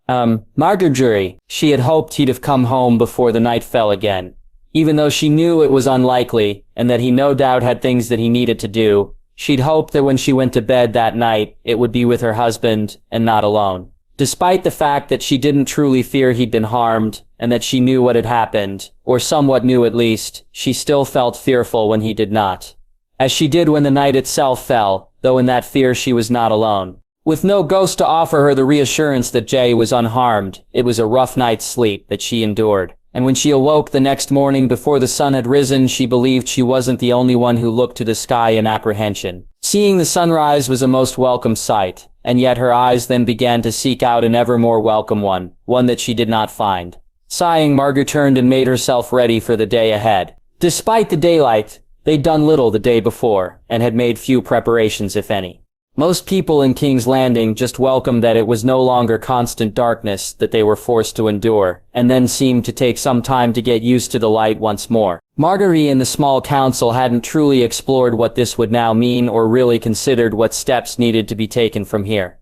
Marjorie. She had hoped he'd have come home before the night fell again. Even though she knew it was unlikely, and that he no doubt had things that he needed to do, she'd hoped that when she went to bed that night, it would be with her husband, and not alone. Despite the fact that she didn't truly fear he'd been harmed, and that she knew what had happened, or somewhat knew at least, she still felt fearful when he did not. As she did when the night itself fell, though in that fear she was not alone. With no ghost to offer her the reassurance that Jay was unharmed, it was a rough night's sleep that she endured. And when she awoke the next morning before the sun had risen, she believed she wasn't the only one who looked to the sky in apprehension. Seeing the sunrise was a most welcome sight, and yet her eyes then began to seek out an ever more welcome one that she did not find. Sighing, Margaret turned and made herself ready for the day ahead. Despite the daylight, they'd done little the day before, and had made few preparations if any. Most people in King's Landing just welcomed that it was no longer constant darkness that they were forced to endure, and then seemed to take some time to get used to the light once more. Marguerite and the small council hadn't truly explored what this would now mean or really considered what steps needed to be taken from here.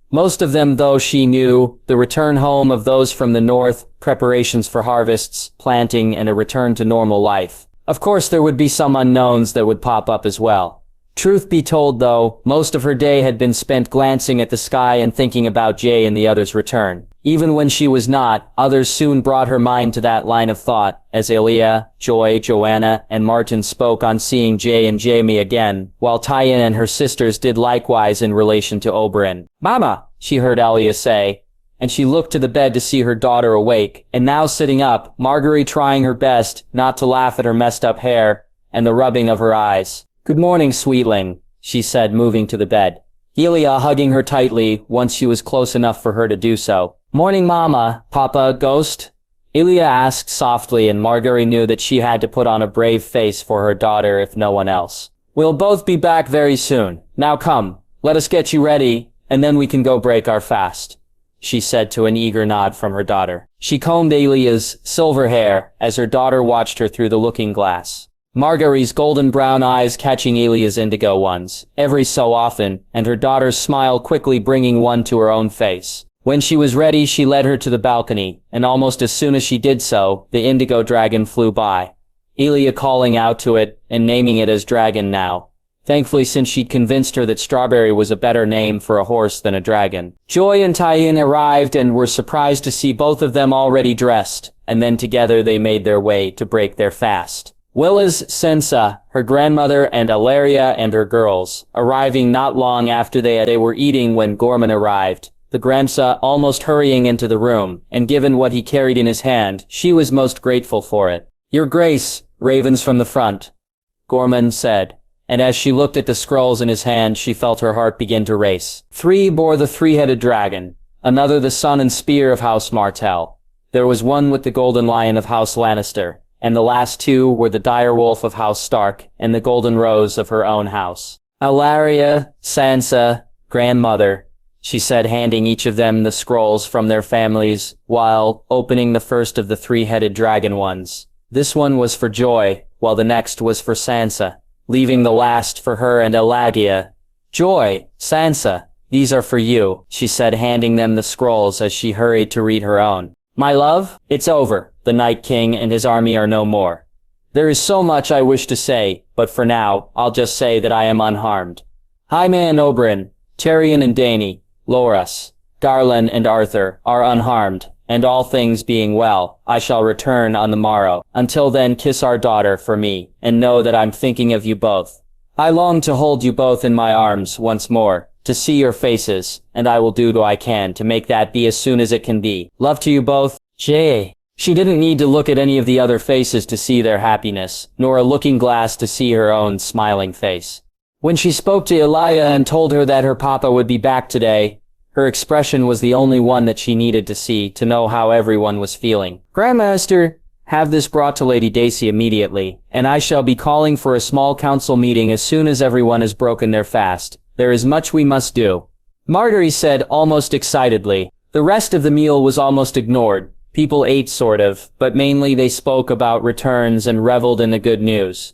Most of them, though, she knew, the return home of those from the north, preparations for harvests, planting, and a return to normal life. Of course, there would be some unknowns that would pop up as well. Truth be told, though, most of her day had been spent glancing at the sky and thinking about Jay and the others' return. Even when she was not, others soon brought her mind to that line of thought, as Elia, Joy, Joanna, and Martin spoke on seeing Jay and Jaime again, while Tyen and her sisters did likewise in relation to Oberyn. "Mama," she heard Elia say, and she looked to the bed to see her daughter awake, and now sitting up, Marguerite trying her best not to laugh at her messed up hair and the rubbing of her eyes. "Good morning, sweetling," she said, moving to the bed. Elia hugging her tightly once she was close enough for her to do so. "Morning, Mama, Papa, Ghost?" Elia asked softly, and Marguerite knew that she had to put on a brave face for her daughter if no one else. "We'll both be back very soon. Now come, let us get you ready, and then we can go break our fast," she said to an eager nod from her daughter. She combed Elia's silver hair as her daughter watched her through the looking glass. Marguerite's golden brown eyes catching Elia's indigo ones every so often, and her daughter's smile quickly bringing one to her own face. When she was ready, she led her to the balcony, and almost as soon as she did so, the indigo dragon flew by. Elia calling out to it and naming it as Dragon now. Thankfully, since she'd convinced her that Strawberry was a better name for a horse than a dragon. Joy and Tywin arrived and were surprised to see both of them already dressed, and then together they made their way to break their fast. Willis, Sansa, her grandmother, and Ilaria and her girls, arriving not long after they were eating when Gorman arrived. The grandsa almost hurrying into the room, and given what he carried in his hand, she was most grateful for it. "Your Grace, ravens from the front," Gorman said, and as she looked at the scrolls in his hand, she felt her heart begin to race. 3 bore the three-headed dragon, another the sun and spear of House Martell. There was one with the golden lion of House Lannister, and the last 2 were the dire wolf of House Stark and the golden rose of her own house. "Ilaria, Sansa, grandmother," she said, handing each of them the scrolls from their families, while opening the first of the 3-headed dragon ones. This one was for Joy, while the next was for Sansa, leaving the last for her and Eladia. "Joy, Sansa, these are for you," she said, handing them the scrolls as she hurried to read her own. "My love, it's over. The Night King and his army are no more. There is so much I wish to say, but for now, I'll just say that I am unharmed. Jaime and Oberyn, Tyrion and Dany, Loras, Garland and Arthur are unharmed, and all things being well, I shall return on the morrow. Until then, kiss our daughter for me, and know that I'm thinking of you both. I long to hold you both in my arms once more, to see your faces, and I will do what I can to make that be as soon as it can be. Love to you both, J. She didn't need to look at any of the other faces to see their happiness, nor a looking glass to see her own smiling face. When she spoke to Elia and told her that her papa would be back today, her expression was the only one that she needed to see to know how everyone was feeling. "Grandmaster, have this brought to Lady Dacey immediately, and I shall be calling for a small council meeting as soon as everyone has broken their fast. There is much we must do," Marguerite said almost excitedly. The rest of the meal was almost ignored. People ate sort of, but mainly they spoke about returns and reveled in the good news.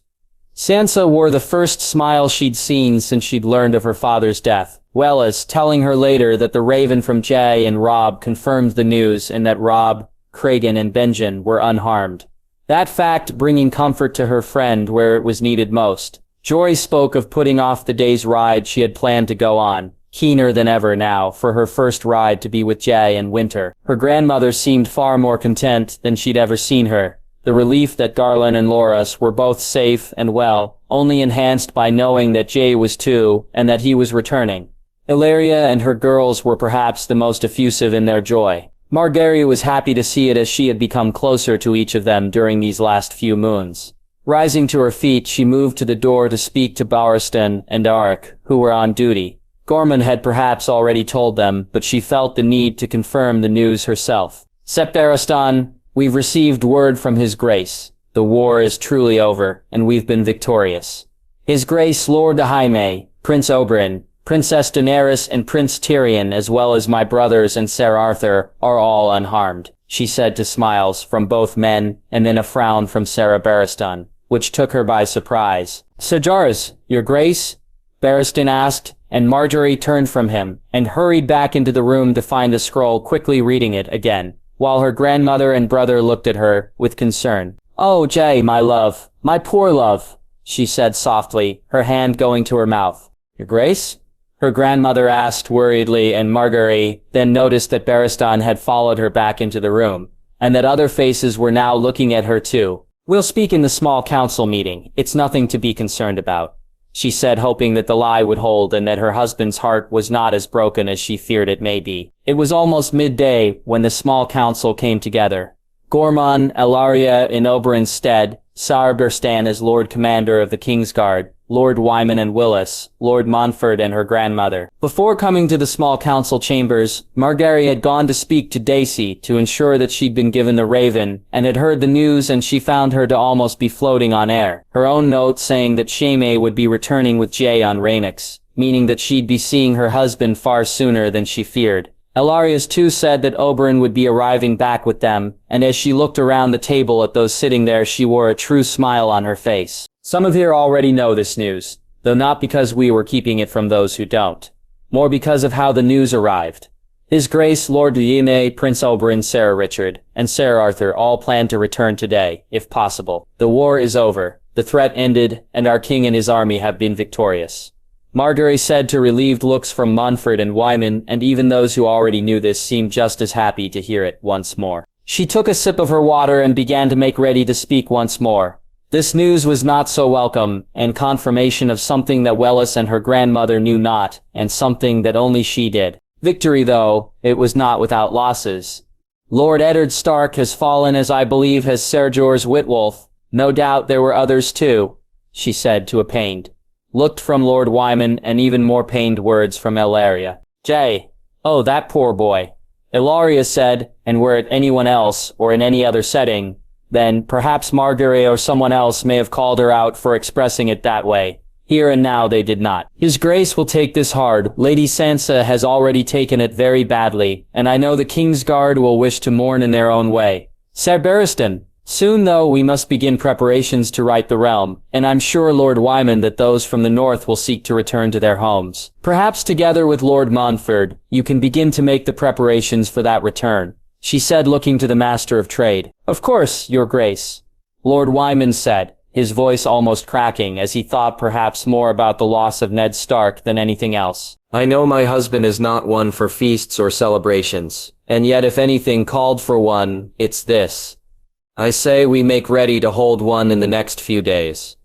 Sansa wore the first smile she'd seen since she'd learned of her father's death. Wellis telling her later that the Raven from Jay and Robb confirmed the news and that Robb, Cregan and Benjen were unharmed. That fact bringing comfort to her friend where it was needed most. Joy spoke of putting off the day's ride she had planned to go on, keener than ever now for her first ride to be with Jay and Winter. Her grandmother seemed far more content than she'd ever seen her. The relief that Garland and Loras were both safe and well, only enhanced by knowing that Jay was too, and that he was returning. Ilaria and her girls were perhaps the most effusive in their joy. Marguerite was happy to see it as she had become closer to each of them during these last few moons. Rising to her feet, she moved to the door to speak to Barristan and Arik, who were on duty. Gorman had perhaps already told them, but she felt the need to confirm the news herself. "Sept Barristan, we've received word from His Grace. The war is truly over, and we've been victorious. His Grace Lord Jaime, Prince Oberyn, Princess Daenerys and Prince Tyrion, as well as my brothers and Ser Arthur, are all unharmed," she said to smiles from both men, and then a frown from Sarah Barristan, which took her by surprise. "Sejaris, Your Grace?" Barristan asked, and Marjorie turned from him, and hurried back into the room to find the scroll, quickly reading it again, while her grandmother and brother looked at her with concern. "Oh, Jay, my love, my poor love," she said softly, her hand going to her mouth. "Your Grace?" her grandmother asked worriedly, and Marguerite then noticed that Barristan had followed her back into the room, and that other faces were now looking at her too. "We'll speak in the small council meeting. It's nothing to be concerned about," she said, hoping that the lie would hold and that her husband's heart was not as broken as she feared it may be. It was almost midday when the small council came together. Gormon, Ellaria in Oberyn's stead, Sarberstan as Lord Commander of the Kingsguard, Lord Wyman and Willis, Lord Montfort and her grandmother. Before coming to the small council chambers, Margaery had gone to speak to Daisy to ensure that she'd been given the Raven, and had heard the news, and she found her to almost be floating on air. Her own note saying that Jaime would be returning with Jay on Rhaenix, meaning that she'd be seeing her husband far sooner than she feared. Ellaria's too said that Oberyn would be arriving back with them, and as she looked around the table at those sitting there, she wore a true smile on her face. Some of you already know this news, though not because we were keeping it from those who don't. More because of how the news arrived. His Grace Lord Jaime, Prince Oberyn, Sarah Richard, and Sarah Arthur all plan to return today, if possible. The war is over, the threat ended, and our king and his army have been victorious. Margaery said to relieved looks from Montfort and Wyman, and even those who already knew this seemed just as happy to hear it once more. She took a sip of her water and began to make ready to speak once more. This news was not so welcome, and confirmation of something that Willis and her grandmother knew not, and something that only she did. Victory, though, it was not without losses. Lord Eddard Stark has fallen, as I believe has Ser Jorah Whitwolf. No doubt there were others too, she said to a pained looked from Lord Wyman, and even more pained words from Ellaria. Jay. Oh, that poor boy. Ellaria said, and were it anyone else, or in any other setting, then perhaps Margaery or someone else may have called her out for expressing it that way. Here and now they did not. His Grace will take this hard. Lady Sansa has already taken it very badly, and I know the Kingsguard will wish to mourn in their own way. Ser Barristan. Soon, though, we must begin preparations to right the realm, and I'm sure, Lord Wyman, that those from the north will seek to return to their homes. Perhaps together with Lord Montfort, you can begin to make the preparations for that return, she said, looking to the Master of Trade. Of course, Your Grace, Lord Wyman said, his voice almost cracking as he thought perhaps more about the loss of Ned Stark than anything else. I know my husband is not one for feasts or celebrations, and yet if anything called for one, it's this. I say we make ready to hold one in the next few days.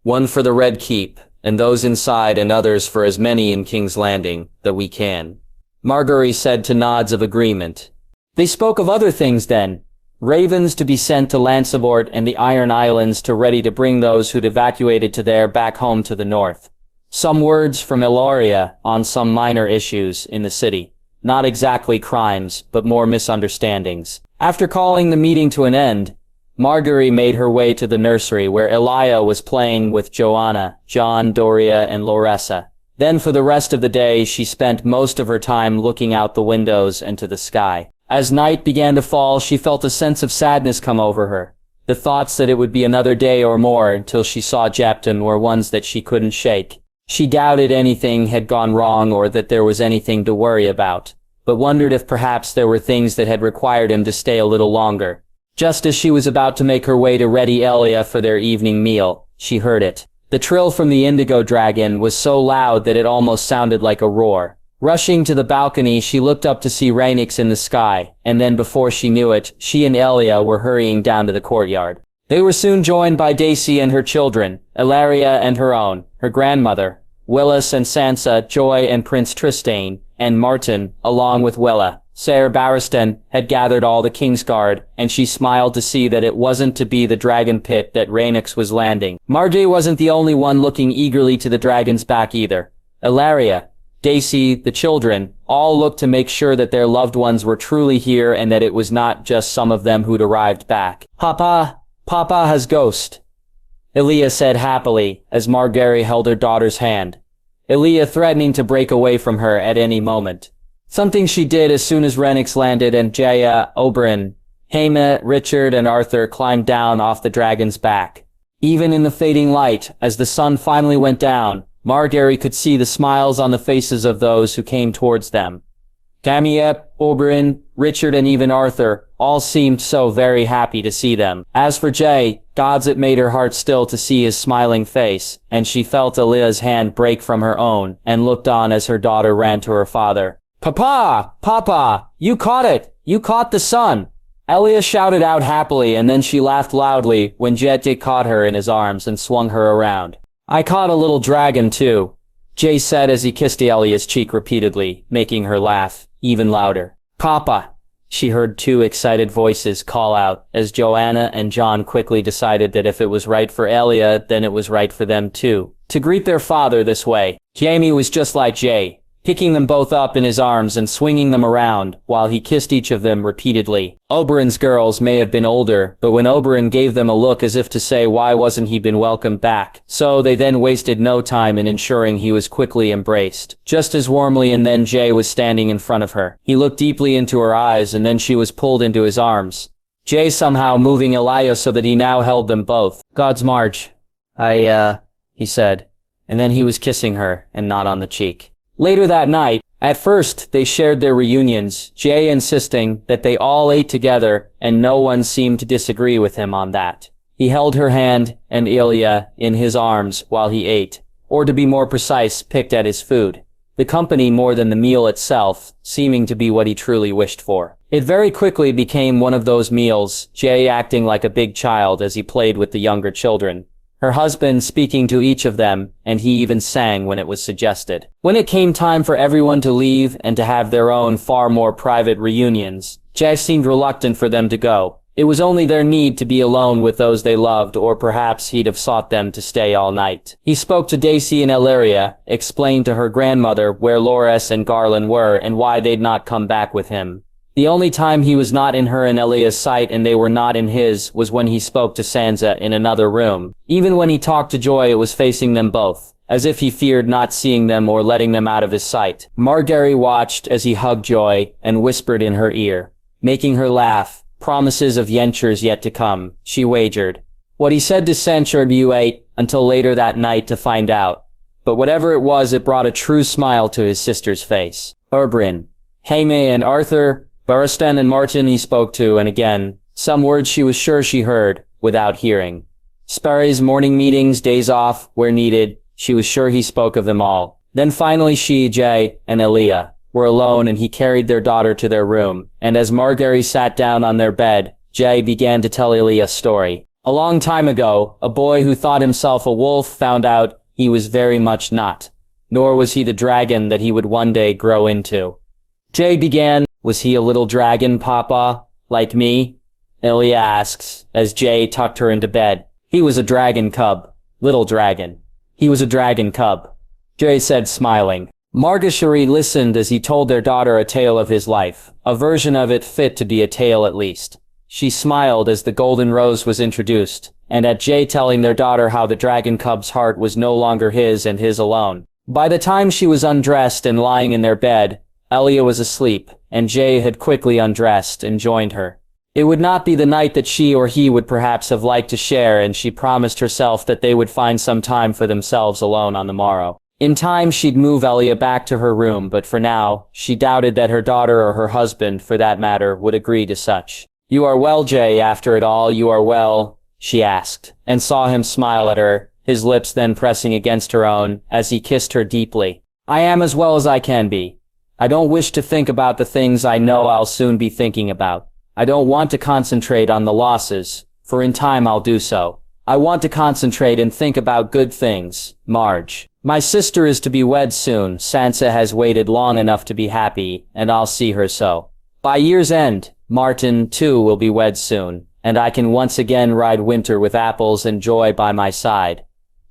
One for the Red Keep, and those inside, and others for as many in King's Landing that we can. Margaery said to nods of agreement. They spoke of other things then. Ravens to be sent to Lancebort and the Iron Islands to ready to bring those who'd evacuated to their back home to the north. Some words from Ellaria on some minor issues in the city. Not exactly crimes, but more misunderstandings. After calling the meeting to an end, Margaery made her way to the nursery where Elia was playing with Joanna, Jon, Doria, and Loressa. Then for the rest of the day she spent most of her time looking out the windows and to the sky. As night began to fall, she felt a sense of sadness come over her. The thoughts that it would be another day or more until she saw Jepton were ones that she couldn't shake. She doubted anything had gone wrong or that there was anything to worry about, but wondered if perhaps there were things that had required him to stay a little longer. Just as she was about to make her way to ready Elia for their evening meal, she heard it. The trill from the indigo dragon was so loud that it almost sounded like a roar. Rushing to the balcony, she looked up to see Rhaenix in the sky, and then before she knew it, she and Elia were hurrying down to the courtyard. They were soon joined by Daisy and her children, Ellaria and her own, her grandmother, Willis and Sansa, Joy and Prince Trystane, and Martin, along with Willa. Ser Barristan had gathered all the Kingsguard, and she smiled to see that it wasn't to be the dragon pit that Rhaenix was landing. Margaery wasn't the only one looking eagerly to the dragon's back either. Ellaria, Daisy, the children, all looked to make sure that their loved ones were truly here and that it was not just some of them who'd arrived back. Papa has ghost, Elia said happily as Margaery held her daughter's hand, Elia threatening to break away from her at any moment. Something she did as soon as Rhaenix landed and Jaya, Oberyn, Jaime, Richard, and Arthur climbed down off the dragon's back. Even in the fading light, as the sun finally went down, Margaery could see the smiles on the faces of those who came towards them. Jaime, Oberyn, Richard, and even Arthur all seemed so very happy to see them. As for Jay, gods, it made her heart still to see his smiling face, and she felt Elia's hand break from her own, and looked on as her daughter ran to her father. Papa, you caught it! You caught the sun! Elia shouted out happily, and then she laughed loudly when Jete caught her in his arms and swung her around. I caught a little dragon too, Jay said as he kissed Elia's cheek repeatedly, making her laugh even louder. Papa! She heard two excited voices call out, as Joanna and Jon quickly decided that if it was right for Elia, then it was right for them too. To greet their father this way. Jaime was just like Jay, picking them both up in his arms and swinging them around, while he kissed each of them repeatedly. Oberyn's girls may have been older, but when Oberyn gave them a look as if to say why wasn't he been welcomed back, so they then wasted no time in ensuring he was quickly embraced, just as warmly, and then Jay was standing in front of her. He looked deeply into her eyes and then she was pulled into his arms. Jay somehow moving Elia so that he now held them both. God's Marge. He said, and then he was kissing her, and not on the cheek. Later that night, at first they shared their reunions, Jay insisting that they all ate together, and no one seemed to disagree with him on that. He held her hand and Elia in his arms while he ate, or to be more precise, picked at his food. The company more than the meal itself, seeming to be what he truly wished for. It very quickly became one of those meals, Jay acting like a big child as he played with the younger children. Her husband speaking to each of them, and he even sang when it was suggested. When it came time for everyone to leave and to have their own far more private reunions, Jay seemed reluctant for them to go. It was only their need to be alone with those they loved, or perhaps he'd have sought them to stay all night. He spoke to Daisy and Illyria, explained to her grandmother where Loras and Garland were and why they'd not come back with him. The only time he was not in her and Elia's sight and they were not in his was when he spoke to Sansa in another room. Even when he talked to Joy, it was facing them both, as if he feared not seeing them or letting them out of his sight. Margaery watched as he hugged Joy and whispered in her ear, making her laugh. Promises of Yentures yet to come, she wagered. What he said to Sansa you ate until later that night to find out. But whatever it was, it brought a true smile to his sister's face. Oberyn, Jaime and Arthur, Barristan and Martin he spoke to, and again, some words she was sure she heard, without hearing. Sparrow's morning meetings, days off, where needed, she was sure he spoke of them all. Then finally she, Jay, and Elia were alone and he carried their daughter to their room, and as Margaery sat down on their bed, Jay began to tell Elia a story. A long time ago, a boy who thought himself a wolf found out he was very much not, nor was he the dragon that he would one day grow into. Jay began, was he a little dragon, Papa, like me? Elia asks, as Jay tucked her into bed. He was a dragon cub, little dragon. He was a dragon cub, Jay said smiling. Margaery listened as he told their daughter a tale of his life, a version of it fit to be a tale at least. She smiled as the golden rose was introduced, and at Jay telling their daughter how the dragon cub's heart was no longer his and his alone. By the time she was undressed and lying in their bed, Elia was asleep, and Jay had quickly undressed and joined her. It would not be the night that she or he would perhaps have liked to share, and she promised herself that they would find some time for themselves alone on the morrow. In time she'd move Elia back to her room, but for now, she doubted that her daughter or her husband, for that matter, would agree to such. You are well, Jay, after it all, you are well, she asked, and saw him smile at her, his lips then pressing against her own, as he kissed her deeply. I am as well as I can be. I don't wish to think about the things I know I'll soon be thinking about. I don't want to concentrate on the losses, for in time I'll do so. I want to concentrate and think about good things, Marge. My sister is to be wed soon. Sansa has waited long enough to be happy, and I'll see her so. By year's end, Martin, too, will be wed soon, and I can once again ride winter with apples and joy by my side.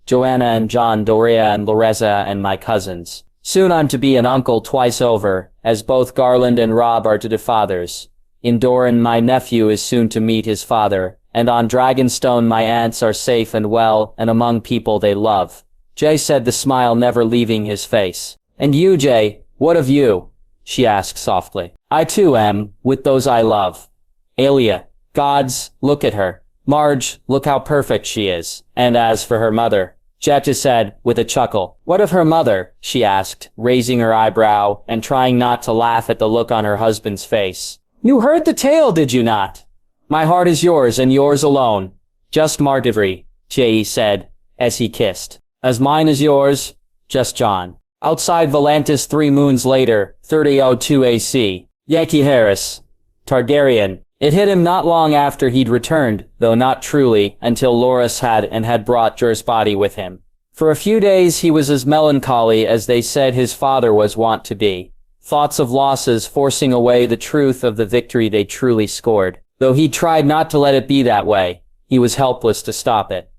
Joanna and Jon, Doria and Loreza and my cousins. Soon I'm to be an uncle twice over, as both Garland and Robb are to the fathers. In Doran my nephew is soon to meet his father, and on Dragonstone my aunts are safe and well, and among people they love. Jay said, the smile never leaving his face. And you, Jay, what of you? She asked softly. I too am, with those I love. Elia, gods, look at her. Marge, look how perfect she is. And as for her mother, Jetta said, with a chuckle. What of her mother? She asked, raising her eyebrow, and trying not to laugh at the look on her husband's face. You heard the tale, did you not? My heart is yours, and yours alone. Just Margaery, Jay said, as he kissed. As mine is yours, just Jon. Outside Volantis 3 moons later, 3002 AC. Yankee Harris. Targaryen. It hit him not long after he'd returned, though not truly, until Loras had brought Jor's body with him. For a few days he was as melancholy as they said his father was wont to be. Thoughts of losses forcing away the truth of the victory they truly scored. Though he tried not to let it be that way, he was helpless to stop it.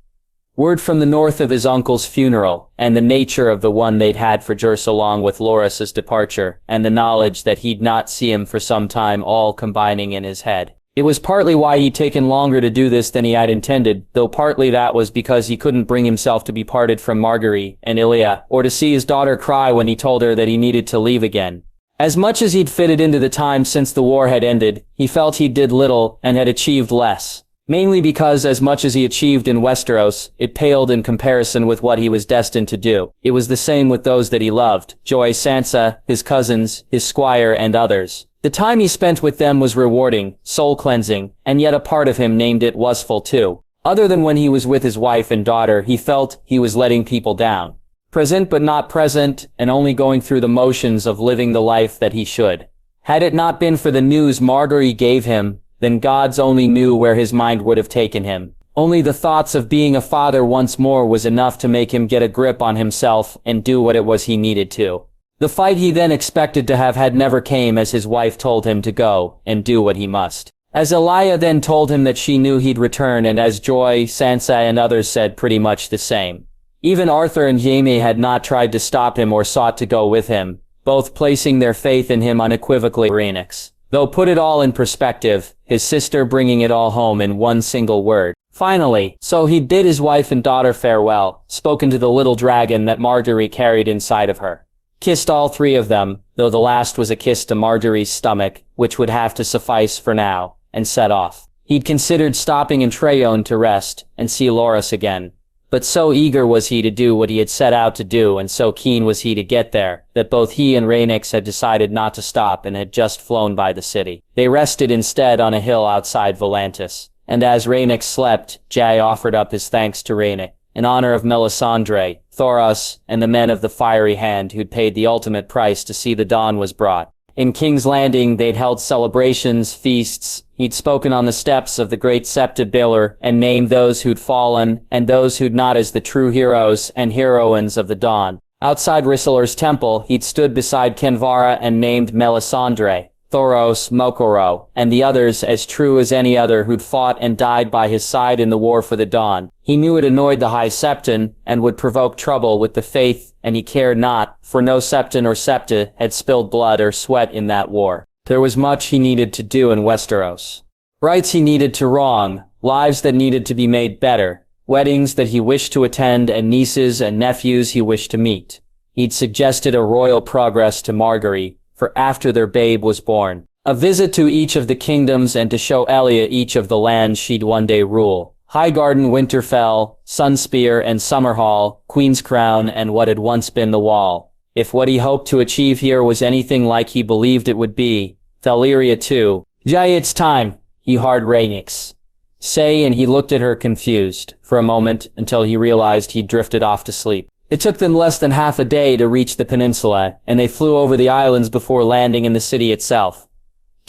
Word from the north of his uncle's funeral, and the nature of the one they'd had for Jers along with Loras's departure, and the knowledge that he'd not see him for some time all combining in his head. It was partly why he'd taken longer to do this than he had intended, though partly that was because he couldn't bring himself to be parted from Marguerite and Ilya, or to see his daughter cry when he told her that he needed to leave again. As much as he'd fitted into the time since the war had ended, he felt he did little and had achieved less. Mainly because as much as he achieved in Westeros, it paled in comparison with what he was destined to do. It was the same with those that he loved, Joy, Sansa, his cousins, his squire, and others. The time he spent with them was rewarding, soul-cleansing, and yet a part of him named it wistful too. Other than when he was with his wife and daughter, he felt he was letting people down. Present but not present, and only going through the motions of living the life that he should. Had it not been for the news Marguerite gave him, then gods only knew where his mind would have taken him. Only the thoughts of being a father once more was enough to make him get a grip on himself and do what it was he needed to. The fight he then expected to have had never came as his wife told him to go and do what he must. As Elia then told him that she knew he'd return, and as Joy, Sansa, and others said pretty much the same. Even Arthur and Jaime had not tried to stop him or sought to go with him, both placing their faith in him unequivocally. Rhaenys. Though put it all in perspective, his sister bringing it all home in one single word. Finally, so he bid his wife and daughter farewell, spoken to the little dragon that Marguerite carried inside of her. Kissed all three of them, though the last was a kiss to Marguerite's stomach, which would have to suffice for now, and set off. He'd considered stopping in Trayon to rest and see Loras again. But so eager was he to do what he had set out to do, and so keen was he to get there, that both he and Rhaenys had decided not to stop and had just flown by the city. They rested instead on a hill outside Volantis, and as Rhaenys slept, Jay offered up his thanks to Rhaenys, in honor of Melisandre, Thoros, and the men of the Fiery Hand who'd paid the ultimate price to see the dawn was brought. In King's Landing, they'd held celebrations, feasts. He'd spoken on the steps of the great Septa Pillar and named those who'd fallen and those who'd not as the true heroes and heroines of the dawn. Outside Rissalar's temple, he'd stood beside Kenvara and named Melisandre, Thoros, Mokoro, and the others as true as any other who'd fought and died by his side in the war for the dawn. He knew it annoyed the High Septon and would provoke trouble with the faith, and he cared not, for no Septon or Septa had spilled blood or sweat in that war. There was much he needed to do in Westeros. Rights he needed to wrong, lives that needed to be made better, weddings that he wished to attend, and nieces and nephews he wished to meet. He'd suggested a royal progress to Marguerite, for after their babe was born, a visit to each of the kingdoms and to show Elia each of the lands she'd one day rule. Highgarden, Winterfell, Sunspear and Summerhall, Queen's Crown, and what had once been the Wall. If what he hoped to achieve here was anything like he believed it would be, Valyria too. Jay, it's time, he heard Rhaenys say, and he looked at her confused, for a moment, until he realized he'd drifted off to sleep. It took them less than half a day to reach the peninsula, and they flew over the islands before landing in the city itself.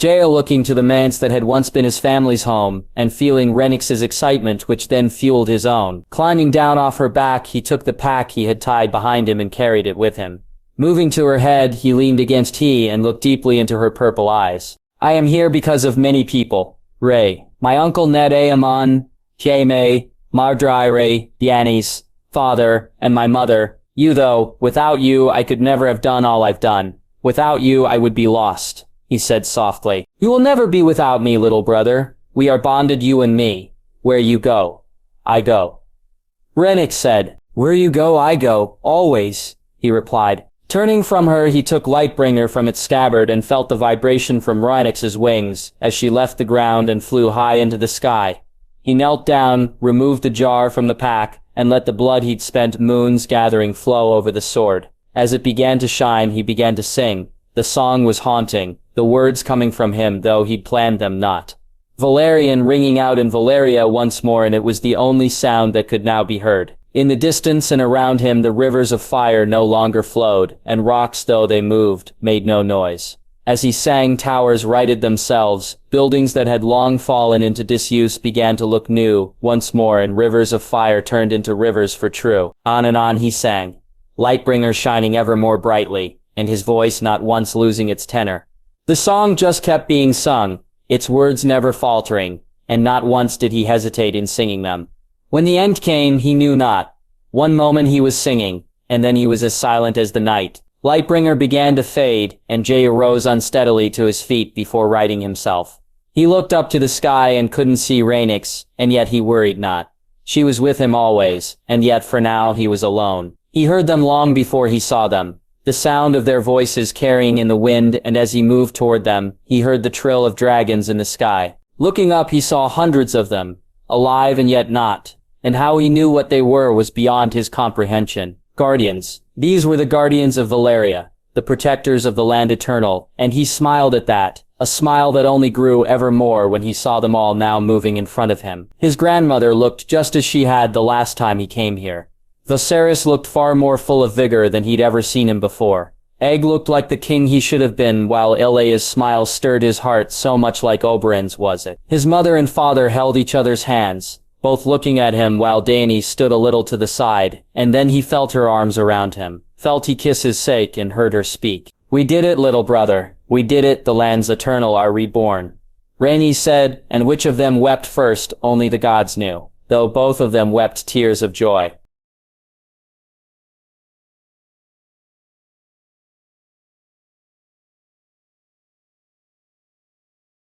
Jael looking to the manse that had once been his family's home, and feeling Rhaenys's excitement which then fueled his own. Climbing down off her back, he took the pack he had tied behind him and carried it with him. Moving to her head, he leaned against her and looked deeply into her purple eyes. I am here because of many people. Ray, my uncle Ned Aemon, Jaime, Margaery, Daenerys, father, and my mother. You though, without you I could never have done all I've done. Without you I would be lost, he said softly. You will never be without me, little brother. We are bonded, you and me. Where you go, I go. Rhaenys said, Where you go, I go, always, he replied. Turning from her, he took Lightbringer from its scabbard and felt the vibration from Rhaenys's wings as she left the ground and flew high into the sky. He knelt down, removed the jar from the pack, and let the blood he'd spent moons gathering flow over the sword. As it began to shine, he began to sing. The song was haunting, the words coming from him though he'd planned them not. Valerian ringing out in Valyria once more, and it was the only sound that could now be heard. In the distance and around him the rivers of fire no longer flowed, and rocks though they moved, made no noise. As he sang, towers righted themselves, buildings that had long fallen into disuse began to look new once more, and rivers of fire turned into rivers for true. On and on he sang, Lightbringer shining ever more brightly, and his voice not once losing its tenor. The song just kept being sung, its words never faltering, and not once did he hesitate in singing them. When the end came, he knew not. One moment he was singing, and then he was as silent as the night. Lightbringer began to fade, and Jay arose unsteadily to his feet before righting himself. He looked up to the sky and couldn't see Rhaenix, and yet he worried not. She was with him always, and yet for now he was alone. He heard them long before he saw them, the sound of their voices carrying in the wind, and as he moved toward them, he heard the trill of dragons in the sky. Looking up, he saw hundreds of them, alive and yet not, and how he knew what they were was beyond his comprehension. Guardians. These were the guardians of Valyria, the protectors of the land eternal, and he smiled at that, a smile that only grew ever more when he saw them all now moving in front of him. His grandmother looked just as she had the last time he came here. Viserys looked far more full of vigor than he'd ever seen him before. Egg looked like the king he should have been, while Ilya's smile stirred his heart so much like Oberyn's was it. His mother and father held each other's hands, both looking at him while Daenerys stood a little to the side, and then he felt her arms around him, felt he kiss his sake and heard her speak. We did it, little brother. We did it, the lands eternal are reborn. Rhaenys said, and which of them wept first only the gods knew, though both of them wept tears of joy.